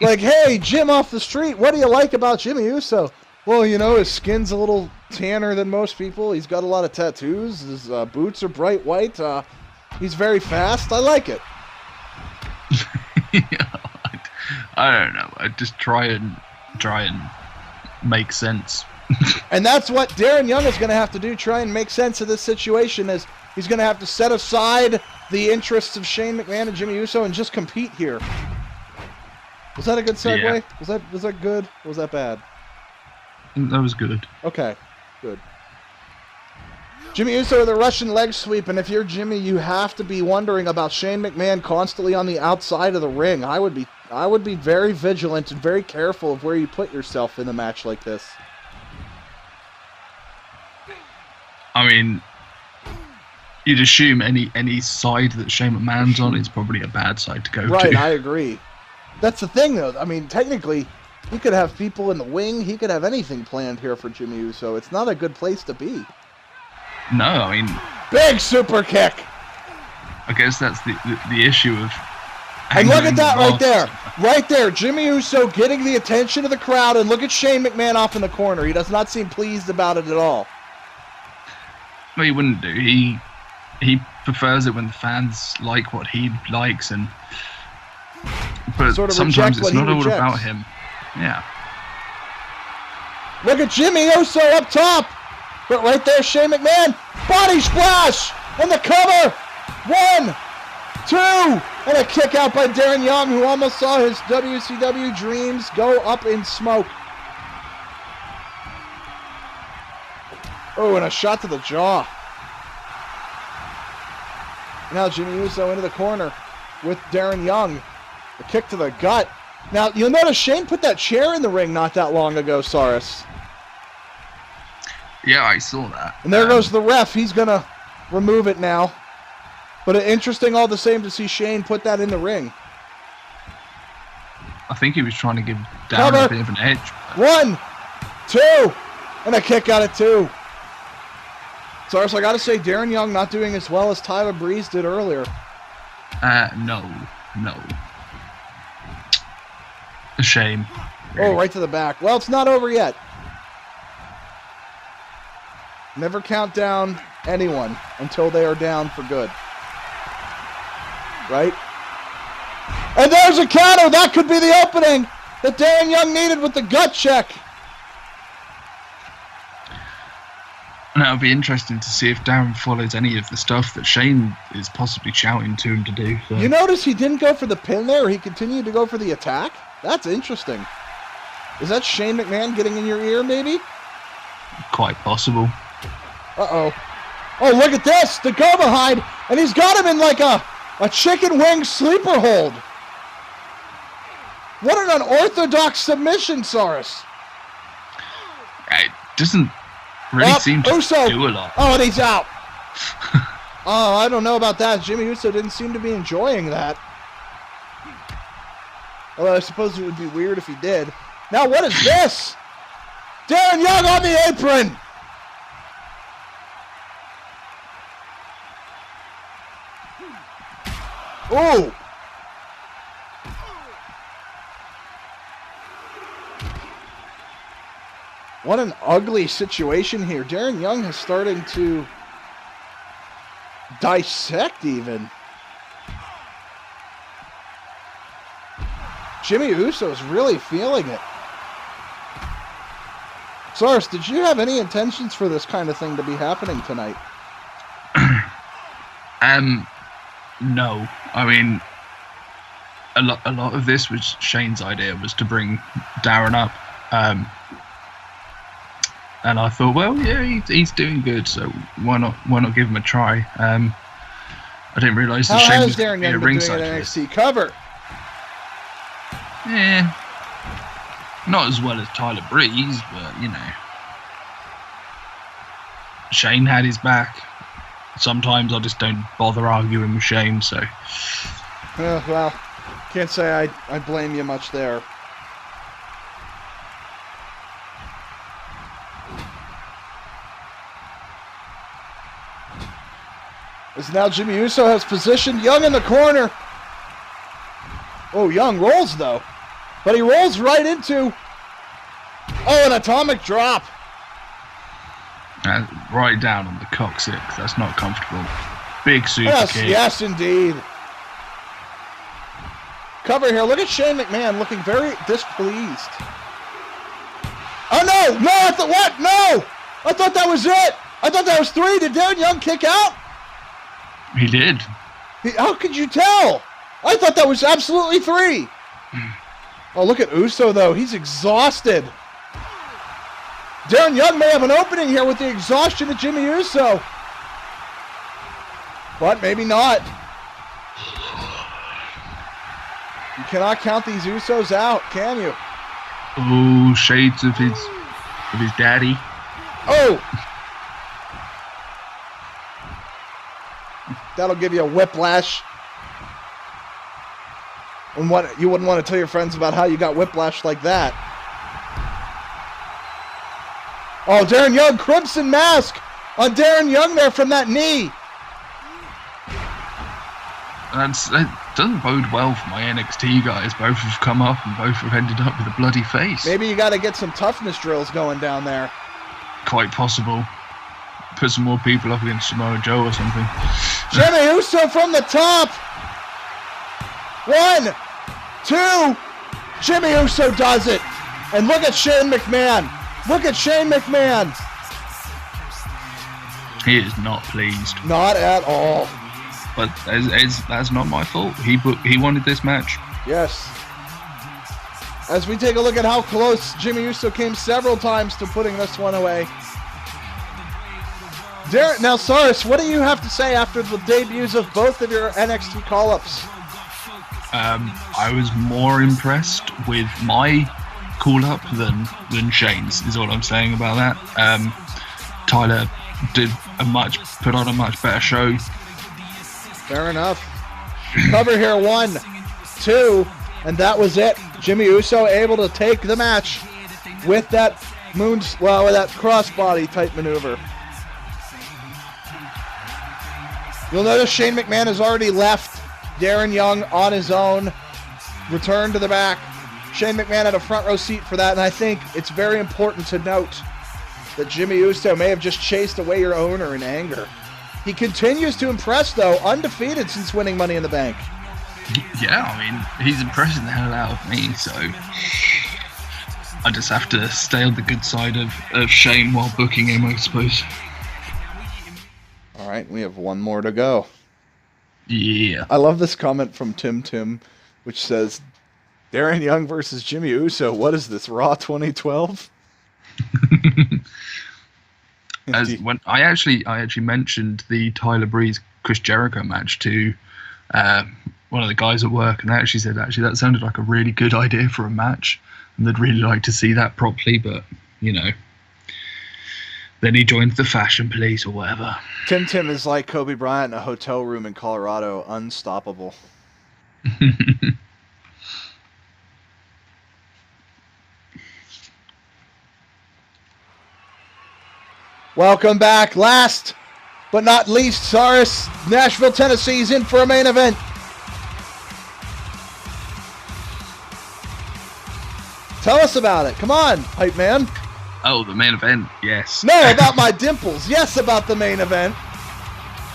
Like, hey, Jim off the street, what do you like about Jimmy Uso? Well, you know, his skin's a little tanner than most people. He's got a lot of tattoos. His boots are bright white. He's very fast. I like it. Yeah, I don't know. I just try and make sense. And that's what Darren Young is going to have to do, try and make sense of this situation, as he's going to have to set aside the interests of Shane McMahon and Jimmy Uso and just compete here. Was that a good segue? Yeah. Was that good? Or was that bad? That was good. Okay, good. Jimmy Uso with a Russian leg sweep, and if you're Jimmy, you have to be wondering about Shane McMahon constantly on the outside of the ring. I would be very vigilant and very careful of where you put yourself in a match like this. I mean, you'd assume any side that Shane McMahon's on is probably a bad side to go to. Right, I agree. That's the thing, though. I mean, technically, he could have people in the wing. He could have anything planned here for Jimmy Uso. It's not a good place to be. No, I mean... Big super kick! I guess that's the issue of... And look at that right there. Right there. Jimmy Uso getting the attention of the crowd, and look at Shane McMahon off in the corner. He does not seem pleased about it at all. Well, he wouldn't do. He prefers it when the fans like what he likes, but sort of sometimes it's not all about him. Yeah. Look at Jimmy Uso up top. But right there, Shane McMahon. Body splash. And the cover. 1, 2. And a kick out by Darren Young, who almost saw his WCW dreams go up in smoke. Oh, and a shot to the jaw. Now Jimmy Uso into the corner with Darren Young. A kick to the gut. Now, you'll notice Shane put that chair in the ring not that long ago, Saurus. Yeah, I saw that. And there goes the ref. He's going to remove it now. But interesting all the same to see Shane put that in the ring. I think he was trying to give Darren a bit of an edge. 1, 2. And a kick out of 2. Saurus, I got to say, Darren Young not doing as well as Tyler Breeze did earlier. No. A shame. Really. Oh, right to the back. Well, it's not over yet. Never count down anyone until they are down for good. Right? And there's a counter. That could be the opening that Darren Young needed with the gut check. And it'll be interesting to see if Darren follows any of the stuff that Shane is possibly shouting to him to do. So. You notice he didn't go for the pin there, or he continued to go for the attack? That's interesting. Is that Shane McMahon getting in your ear, maybe? Quite possible. Uh-oh. Oh, look at this! The go behind, and he's got him in like a chicken wing sleeper hold. What an unorthodox submission, Saurus. It doesn't really seem to do a lot. Oh, and he's out. Oh, I don't know about that. Jimmy Uso didn't seem to be enjoying that. Although I suppose it would be weird if he did. Now what is this? Darren Young on the apron. Ooh. What an ugly situation here. Darren Young is starting to dissect even. Jimmy Uso is really feeling it. Saurus, did you have any intentions for this kind of thing to be happening tonight? No. I mean, a lot of this was Shane's idea, was to bring Darren up. And I thought, well, yeah, he's doing good, so why not give him a try? I didn't realise that Shane was going to be a ringside for this. NXT cover. Yeah, not as well as Tyler Breeze, but you know, Shane had his back. Sometimes I just don't bother arguing with Shane, so. Well, can't say I blame you much there. As now Jimmy Uso has positioned Young in the corner. Oh, Young rolls though. But he rolls right into... Oh, an atomic drop. Right down on the coccyx. That's not comfortable. Big super kick. Yes, indeed. Cover here. Look at Shane McMahon looking very displeased. Oh, no. No, I thought, what? No. I thought that was it. I thought that was 3. Did Darren Young kick out? He did. How could you tell? I thought that was absolutely 3. Oh, look at Uso, though. He's exhausted. Darren Young may have an opening here with the exhaustion of Jimmy Uso. But maybe not. You cannot count these Usos out, can you? Oh, shades of his daddy. Oh! That'll give you a whiplash. And what you wouldn't want to tell your friends about how you got whiplash like that. Oh, Darren Young, Crimson Mask on Darren Young there from that knee. That doesn't bode well for my NXT guys. Both have come up and both have ended up with a bloody face. Maybe you got to get some toughness drills going down there. Quite possible. Put some more people up against Samoa Joe or something. Jimmy Uso from the top. 1, 2. Jimmy Uso does it. And look at Shane McMahon. Look at Shane McMahon. He is not pleased. Not at all. But that's not my fault. He wanted this match. Yes. As we take a look at how close Jimmy Uso came several times to putting this one away. Darren, now, Cyrus, what do you have to say after the debuts of both of your NXT call-ups? I was more impressed with my call-up than Shane's, is all I'm saying about that. Tyler put on a much better show. Fair enough. Cover here, 1, 2, and that was it. Jimmy Uso able to take the match with that with that crossbody type maneuver. You'll notice Shane McMahon has already left Darren Young on his own, returned to the back. Shane McMahon had a front row seat for that, and I think it's very important to note that Jimmy Uso may have just chased away your owner in anger. He continues to impress, though, undefeated since winning Money in the Bank. Yeah, I mean, he's impressing the hell out of me, so I just have to stay on the good side of Shane while booking him, I suppose. All right, we have one more to go. Yeah. I love this comment from Tim, which says, Darren Young versus Jimmy Uso. What is this, Raw 2012? When I actually mentioned the Tyler Breeze Chris Jericho match to one of the guys at work, and they actually said that sounded like a really good idea for a match, and they'd really like to see that properly, but then he joined the fashion police or whatever. Tim is like Kobe Bryant in a hotel room in Colorado, unstoppable. Welcome back. Last but not least, Cyrus, Nashville, Tennessee is in for a main event. Tell us about it. Come on, hype man. Oh, the main event, yes. No, about my dimples. Yes, about the main event.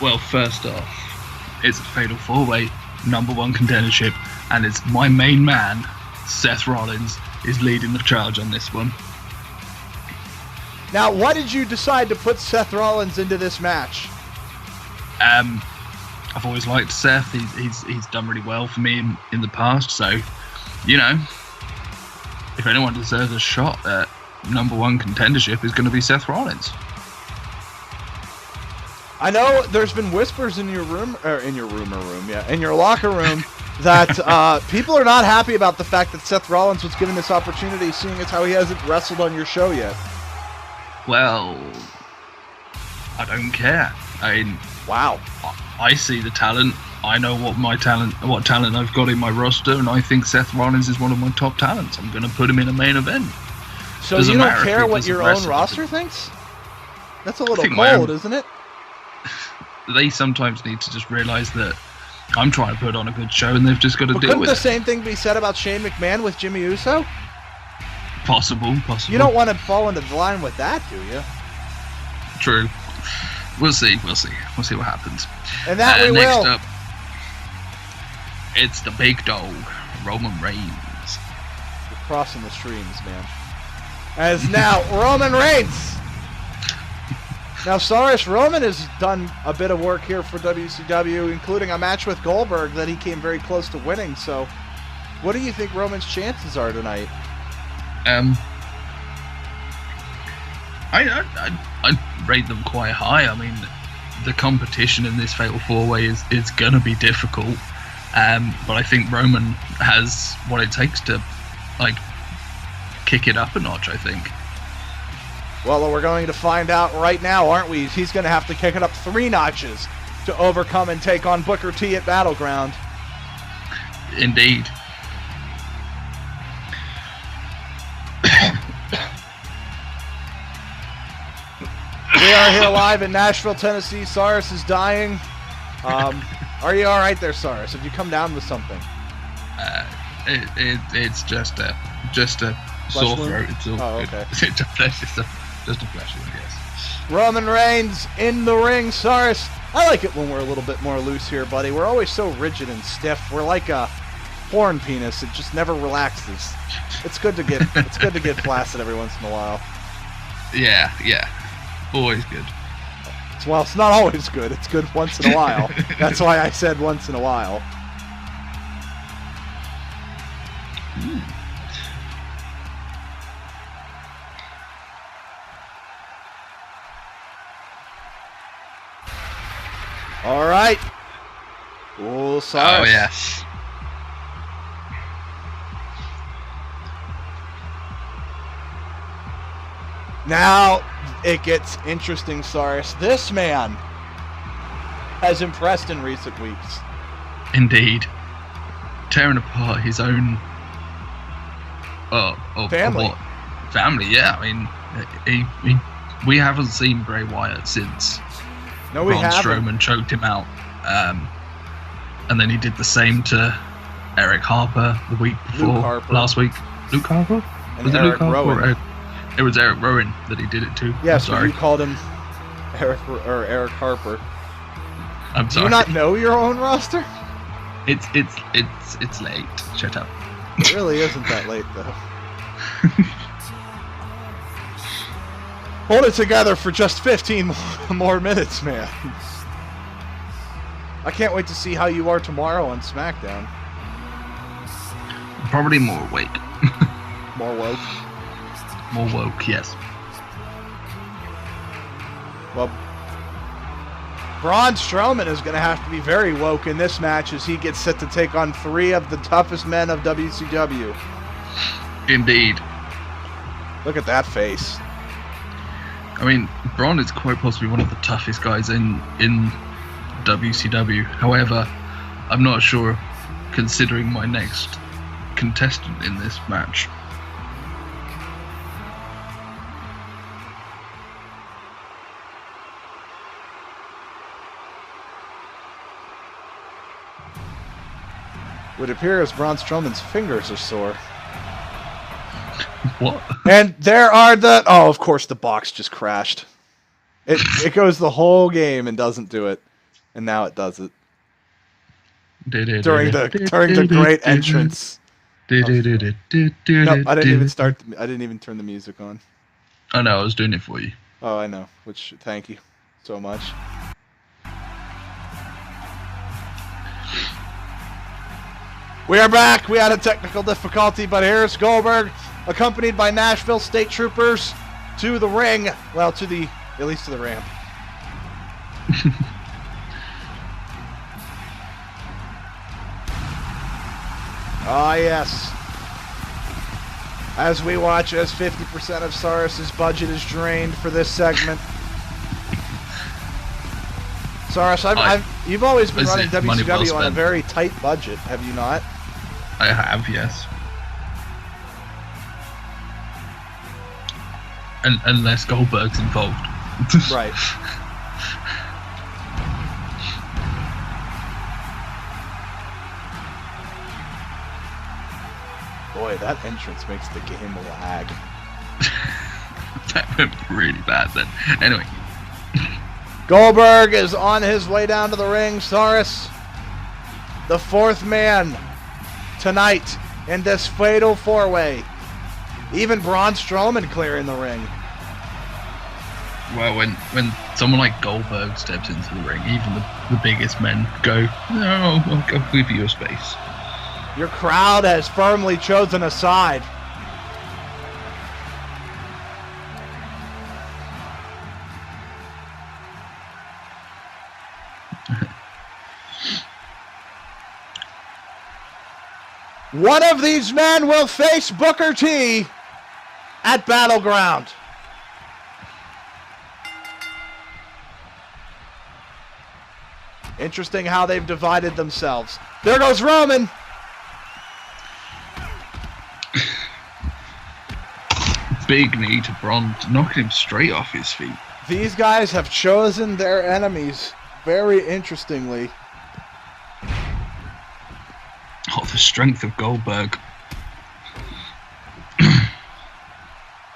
Well, first off, it's a fatal four-way, #1 contendership, and it's my main man, Seth Rollins, is leading the charge on this one. Now, why did you decide to put Seth Rollins into this match? I've always liked Seth. He's done really well for me in the past, so, if anyone deserves a shot at #1 contendership, is going to be Seth Rollins. I know there's been whispers in your room, or in your locker room, that people are not happy about the fact that Seth Rollins was given this opportunity, seeing as how he hasn't wrestled on your show yet. Well, I don't care. I mean, wow. I see the talent. I know what talent I've got in my roster, and I think Seth Rollins is one of my top talents. I'm going to put him in a main event. So you don't care what your own roster thinks? That's a little cold, isn't it? They sometimes need to just realize that I'm trying to put on a good show, and they've just got to deal with it. Couldn't the same thing be said about Shane McMahon with Jimmy Uso? Possible. You don't want to fall into the line with that, do you? True. We'll see. We'll see what happens. And that we next will. Next up, it's the big dog, Roman Reigns. You're crossing the streams, man. As now, Roman Reigns. Now, Cyrus, Roman has done a bit of work here for WCW, including a match with Goldberg that he came very close to winning. So, what do you think Roman's chances are tonight? I rate them quite high. I mean, the competition in this Fatal 4-Way is going to be difficult, but I think Roman has what it takes to, like, kick it up a notch, I think. Well, we're going to find out right now, aren't we? He's going to have to kick it up 3 notches to overcome and take on Booker T at Battleground. Indeed. We are here live in Nashville, Tennessee. Cyrus is dying. Are you all right there, Cyrus? Have you come down with something? It's just a sore throat. It's all oh, good. okay. It's just a flesh wound, yes. Roman Reigns in the ring. Cyrus, I like it when we're a little bit more loose here, buddy. We're always so rigid and stiff. We're like a porn penis. It just never relaxes. It's good to get flaccid every once in a while. Yeah. Always good. Well, it's not always good. It's good once in a while. That's why I said once in a while. All right. Oh, sorry. Oh, yes. Now it gets interesting, Cyrus. This man has impressed in recent weeks. Indeed. Tearing apart his own family. Family, yeah. I mean, we haven't seen Bray Wyatt since No, we Braun haven't. Strowman choked him out. And then he did the same to Eric Harper the week before. Last week. Luke Harper? And Was it Eric Luke Harper? Rowan. It was Eric Rowan that he did it to. Yeah, I'm so sorry. you called him Eric Harper. I'm Do sorry. you not know your own roster? It's late. Shut up. It really isn't that late, though. Hold it together for just 15 more minutes, man. I can't wait to see how you are tomorrow on SmackDown. Probably more awake. More woke. More woke, yes. Well, Braun Strowman is going to have to be very woke in this match as he gets set to take on 3 of the toughest men of WCW. Indeed. Look at that face. I mean, Braun is quite possibly one of the toughest guys in WCW. However, I'm not sure, considering my next contestant in this match. It would appear as Braun Strowman's fingers are sore. What? And there are the... Oh, of course the box just crashed. It goes the whole game and doesn't do it. And now it does it. During the great entrance. Nope, I didn't even turn the music on. I know, I was doing it for you. Oh, I know. Which, thank you so much. We are back. We had a technical difficulty, but here's Goldberg, accompanied by Nashville State Troopers, to the ring. Well, at least to the ramp. Ah, yes. As we watch as 50% of Cyrus's budget is drained for this segment. Cyrus, you've always been running WCW on a very tight budget, have you not? I have, yes. Unless Goldberg's involved. Right. Boy, that entrance makes the game lag. That went really bad then. Anyway. Goldberg is on his way down to the ring. Cyrus, the 4th man tonight in this fatal 4-way. Even Braun Strowman clearing the ring. Well, when someone like Goldberg steps into the ring, even the biggest men go, no, I'll give you a space. Your crowd has firmly chosen a side. One of these men will face Booker T at Battleground. Interesting how they've divided themselves. There goes Roman. Big knee to Braun, knocking him straight off his feet. These guys have chosen their enemies very interestingly. Oh, the strength of Goldberg.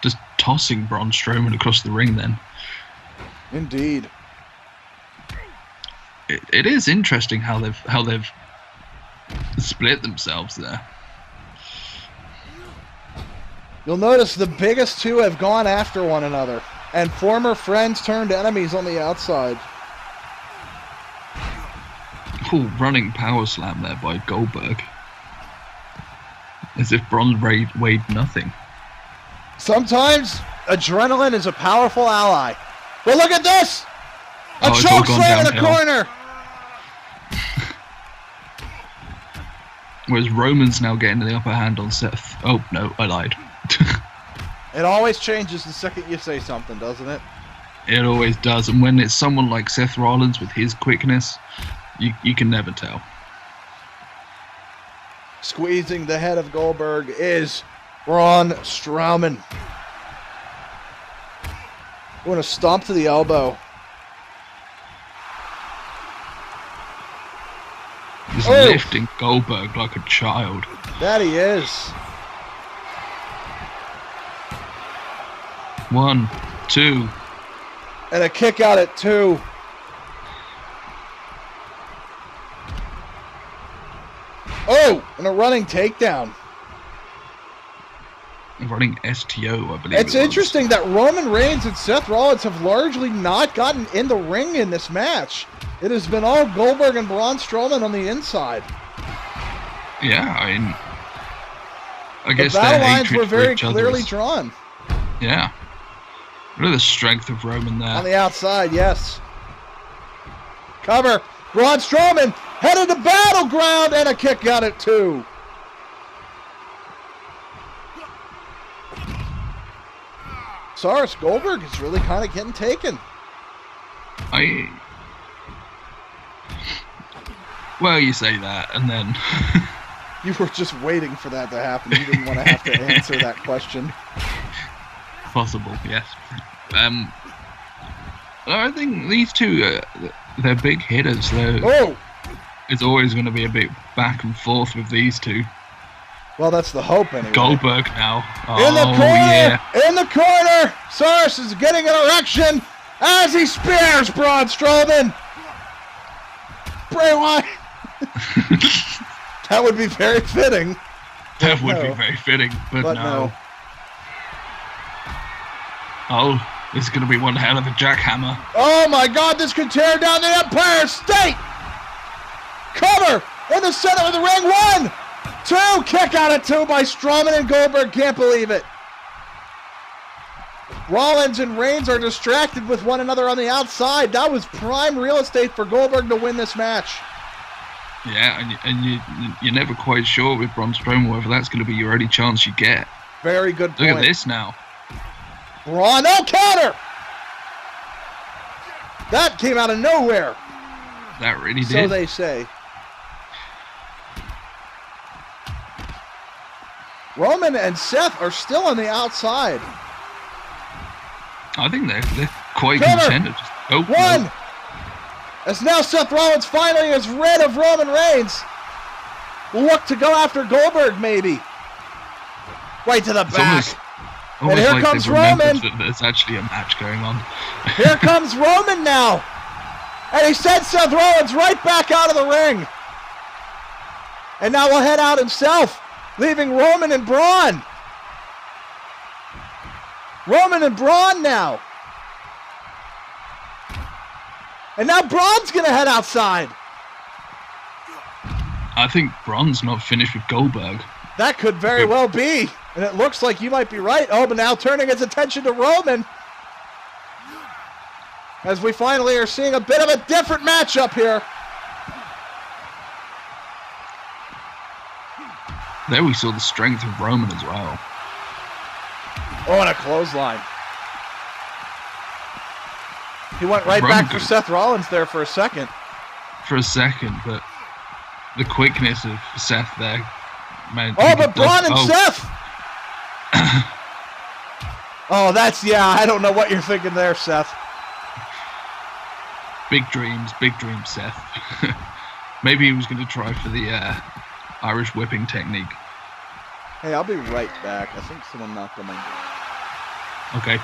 Just tossing Braun Strowman across the ring then. Indeed. It is interesting how they've split themselves there. You'll notice the biggest two have gone after one another, and former friends turned enemies on the outside. Cool running power slam there by Goldberg. As if Braun weighed nothing. Sometimes adrenaline is a powerful ally. But look at this! A It's choke slam in the corner! Whereas Roman's now getting the upper hand on Seth. Oh, no, I lied. It always changes the second you say something, doesn't it? It always does. And when it's someone like Seth Rollins with his quickness, you can never tell. Squeezing the head of Goldberg is Braun Strowman. Going to stomp to the elbow. He's lifting Goldberg like a child. That he is. 1, 2. And a kick out at 2. Oh, and a running takedown. Running STO, I believe. It's interesting that Roman Reigns and Seth Rollins have largely not gotten in the ring in this match. It has been all Goldberg and Braun Strowman on the inside. Yeah, I guess the battle their lines hatred were very for each other clearly is- drawn. Yeah. Look at the strength of Roman there. On the outside, yes. Cover. Braun Strowman headed to Battleground and a kick out at 2. Cyrus Goldberg is really kind of getting taken. Well, you say that, and then... You were just waiting for that to happen. You didn't want to have to answer that question. Possible, yes. I think these two, they're big hitters. It's always going to be a bit back and forth with these two. Well, that's the hope anyway. Goldberg now. In the corner! Yeah. In the corner! Cyrus is getting an erection as he spears Braun Strowman. Bray Wyatt. That would be very fitting. That would be very fitting, but no. Oh, this is going to be one hell of a jackhammer. Oh my God, this could tear down the Empire State! Cover in the center of the ring. 1, 2, kick out at 2 by Strowman, and Goldberg can't believe it. Rollins and Reigns are distracted with one another on the outside. That was prime real estate for Goldberg to win this match. Yeah, and you're never quite sure with Braun Strowman whether that's going to be your only chance you get. Very good point. Look at this now. Braun, no counter! That came out of nowhere. That really did. So they say. Roman and Seth are still on the outside. I think they're quite Cover. contended. Oh, 1! no. As now Seth Rollins finally is rid of Roman Reigns. Will look to go after Goldberg, maybe. Right to the It's back. almost And here like comes they've remembered Roman. that there's actually a match going on. Here comes Roman now. And he sends Seth Rollins right back out of the ring. And now will head out himself, leaving Roman and Braun. Roman and Braun now. And now Braun's going to head outside. I think Braun's not finished with Goldberg. That could very well be. And it looks like you might be right. Oh, but now turning his attention to Roman. As we finally are seeing a bit of a different matchup here. There we saw the strength of Roman as well. Oh, and a clothesline. He went right back for Seth Rollins there for a second. For a second, but the quickness of Seth there. Man, oh, but Braun and Seth! Oh, I don't know what you're thinking there, Seth. Big dreams, Seth. Maybe he was going to try for the Irish whipping technique. Hey, I'll be right back. I think someone knocked on my door. Okay.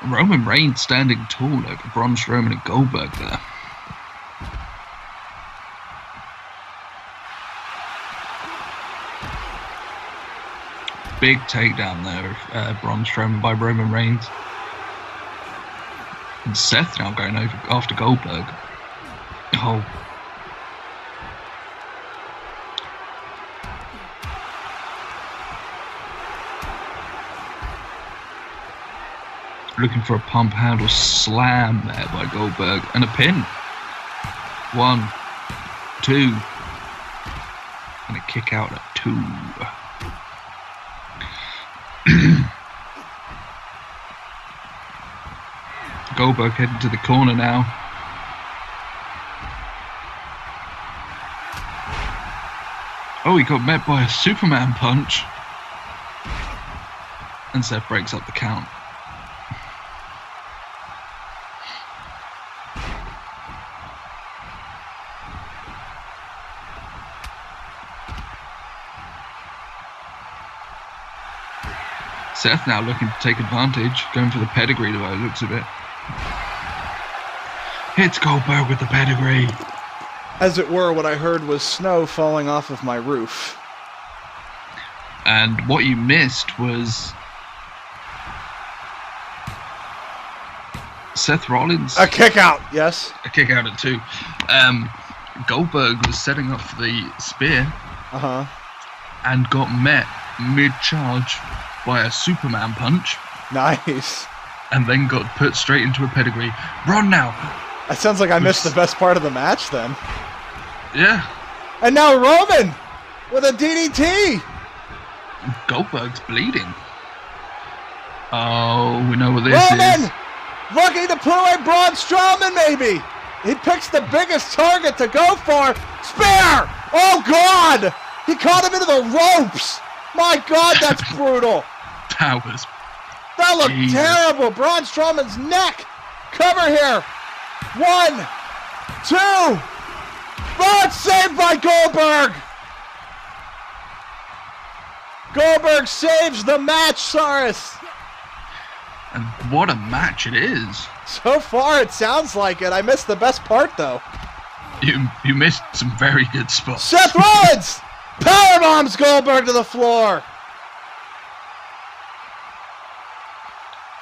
Roman Reigns standing tall over Braun Strowman and Goldberg there. Big takedown there of Braun Strowman by Roman Reigns. And Seth now going over after Goldberg. Oh. Looking for a pump handle slam there by Goldberg. And a pin. 1, 2. And a kick out at 2. Goldberg heading to the corner now. Oh, he got met by a Superman punch. And Seth breaks up the count. Seth now looking to take advantage, going for the pedigree the way it looks of it. Hits Goldberg with the pedigree. As it were, what I heard was snow falling off of my roof. And what you missed was Seth Rollins. A kick out, yes. A kick out at 2. Goldberg was setting up for the spear. And got met mid-charge by a Superman punch. Nice. And then got put straight into a pedigree. Braun now. That sounds like I missed the best part of the match then. Yeah. And now Roman with a DDT. Goldberg's bleeding. Oh, we know what this Roman! is. Looking to put away Braun Strowman, maybe. He picks the biggest target to go for. Spear! Oh, God! He caught him into the ropes. My God, that's brutal. That looked terrible. Braun Strowman's neck. Cover here. 1, 2. Oh, it's saved by Goldberg. Goldberg saves the match, Cyrus. And what a match it is. So far, it sounds like it. I missed the best part, though. You missed some very good spots. Seth Rollins powerbombs Goldberg to the floor.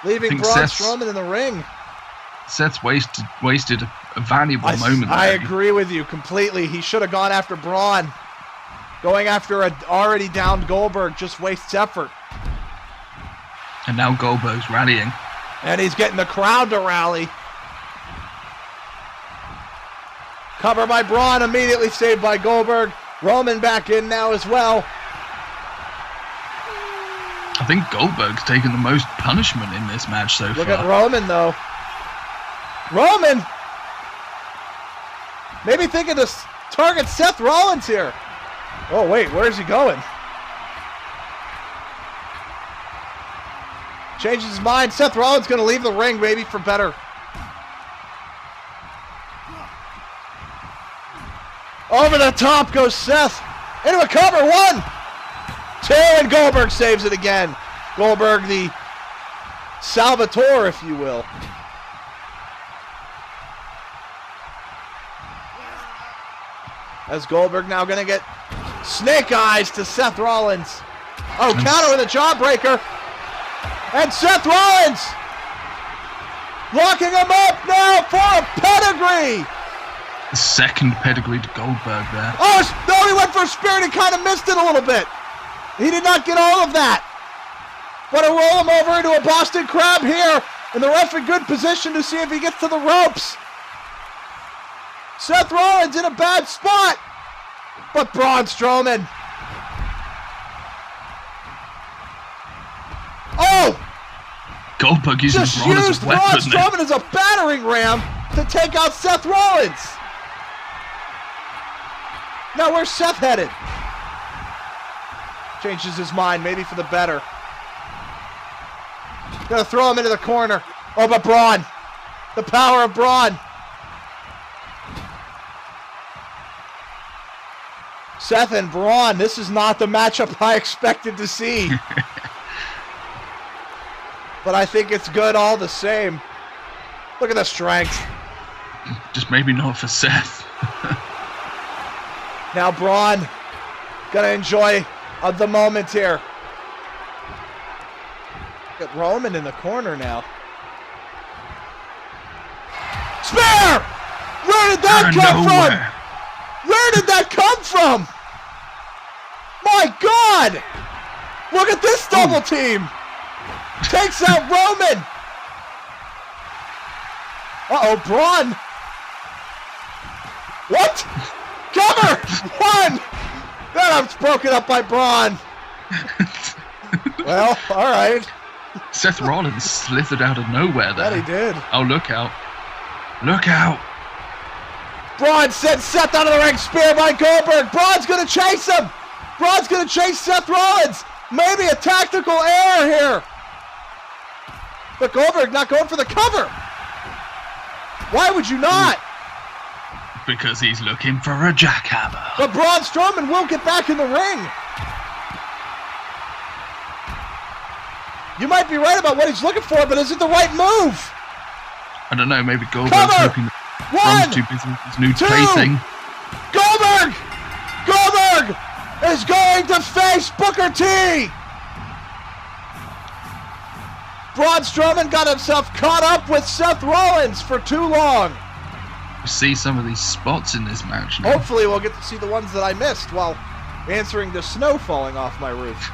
Leaving Braun Strowman in the ring. Seth's wasted a valuable moment. I agree with you completely. He should have gone after Braun. Going after an already downed Goldberg just wastes effort. And now Goldberg's rallying. And he's getting the crowd to rally. Cover by Braun, immediately saved by Goldberg. Roman back in now as well. I think Goldberg's taken the most punishment in this match so far. Look at Roman, though. Roman! Maybe thinking to target Seth Rollins here. Oh, wait, where's he going? Changes his mind. Seth Rollins going to leave the ring, maybe, for better. Over the top goes Seth. Into a cover. 1, 2, and Goldberg saves it again. Goldberg, the Salvatore, if you will. As Goldberg now going to get snake eyes to Seth Rollins. Oh, counter with a jawbreaker. And Seth Rollins locking him up now for a pedigree. The second pedigree to Goldberg there. Oh, no, he went for a spear and he kind of missed it a little bit. He did not get all of that. But to roll him over into a Boston Crab here. And the ref in good position to see if he gets to the ropes. Seth Rollins in a bad spot. But Braun Strowman. Oh! Goldberg using Just Braun as used a Braun weapon. Strowman as a battering ram to take out Seth Rollins. Now where's Seth headed? Changes his mind, maybe for the better. Gonna throw him into the corner. Oh, but Braun. The power of Braun. Seth and Braun, this is not the matchup I expected to see. But I think it's good all the same. Look at the strength. Just maybe not for Seth. Now Braun gonna enjoy the moment here. Get Roman in the corner now. Spear! Where did that come from? Where did that come from? My God! Look at this double team! Takes out Roman! Uh-oh, Braun! What? Cover! One! Then I'm broken up by Braun. Well, alright. Seth Rollins slithered out of nowhere there. That he did. Oh, look out. Look out. Braun sends Seth out of the ring. Spear by Goldberg. Braun's going to chase him. Braun's going to chase Seth Rollins. Maybe a tactical error here. But Goldberg not going for the cover. Why would you not? Because he's looking for a jackhammer. But Braun Strowman will get back in the ring. You might be right about what he's looking for, but is it the right move? I don't know, maybe Goldberg's hoping that Braun's too busy with his new plaything. Goldberg! Goldberg is going to face Booker T! Braun Strowman got himself caught up with Seth Rollins for too long. We see some of these spots in this match now. Hopefully we'll get to see the ones that I missed while answering to snow falling off my roof.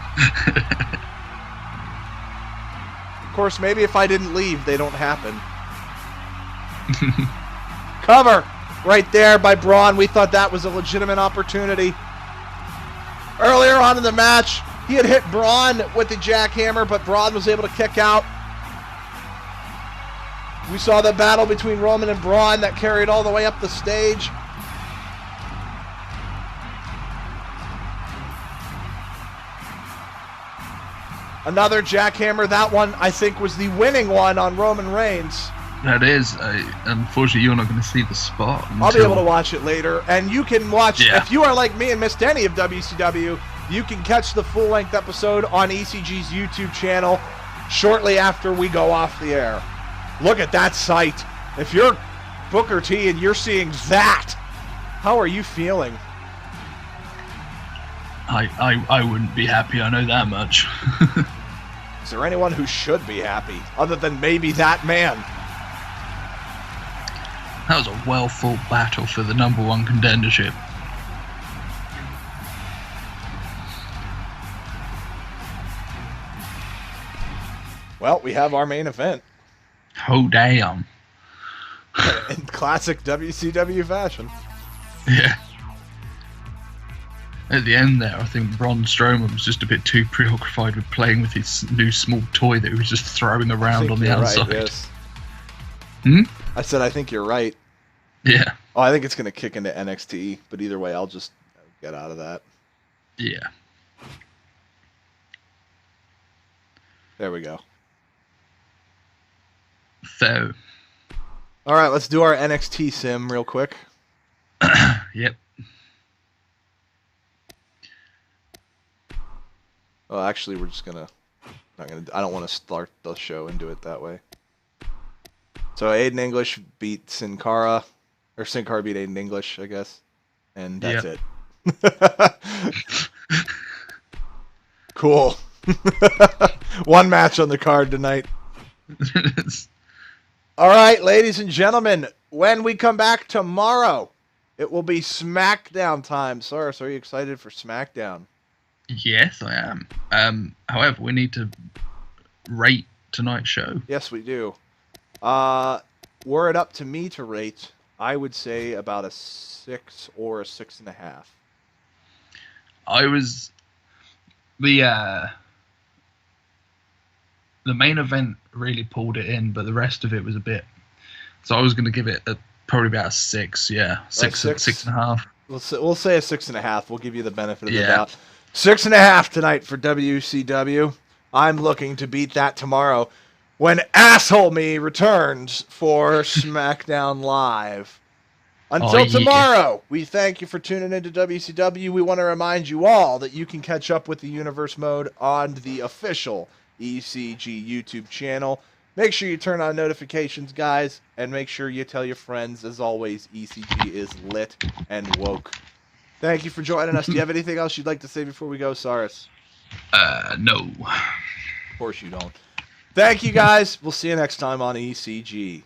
Of course, maybe if I didn't leave, they don't happen. Cover right there by Braun. We thought that was a legitimate opportunity. Earlier on in the match, he had hit Braun with the jackhammer, but Braun was able to kick out. We saw the battle between Roman and Braun that carried all the way up the stage. Another jackhammer. That one, I think, was the winning one on Roman Reigns. That is. Unfortunately, you're not going to see the spot. I'll be able to watch it later. And you can watch, if you are like me and missed any of WCW, you can catch the full-length episode on ECG's YouTube channel shortly after we go off the air. Look at that sight. If you're Booker T and you're seeing that, how are you feeling? I wouldn't be happy, I know that much. Is there anyone who should be happy, other than maybe that man? That was a well-fought battle for the #1 contendership. Well, we have our main event. Oh, damn. In classic WCW fashion. Yeah. At the end there, I think Braun Strowman was just a bit too preoccupied with playing with his new small toy that he was just throwing around on the outside. Right, yes. I said I think you're right. Yeah. Oh, I think it's going to kick into NXT, but either way, I'll just get out of that. Yeah. There we go. So. All right, let's do our NXT sim real quick. Yep. Well, actually, we're just gonna. I don't want to start the show and do it that way. So Aiden English beat Sin Cara, or Sin Cara beat Aiden English, I guess, and that's it. Cool. One match on the card tonight. All right, ladies and gentlemen, when we come back tomorrow, it will be SmackDown time. Soros, are you excited for SmackDown? Yes, I am. However, we need to rate tonight's show. Yes, we do. Were it up to me to rate, I would say about a 6 or a 6.5. I was the main event really pulled it in, but the rest of it was a bit. So I was going to give it probably about a 6. Yeah, six, 6.5. We'll say a 6.5. We'll give you the benefit of the Yeah. doubt. 6.5 tonight for WCW. I'm looking to beat that tomorrow when Asshole Me returns for SmackDown Live. Until tomorrow, we thank you for tuning into WCW. We want to remind you all that you can catch up with the Universe Mode on the official ECG YouTube channel. Make sure you turn on notifications, guys, and make sure you tell your friends. As always, ECG is lit and woke. Thank you for joining us. Do you have anything else you'd like to say before we go, Cyrus? No. Of course you don't. Thank you, guys. We'll see you next time on ECG.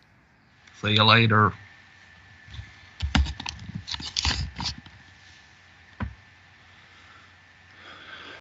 See you later.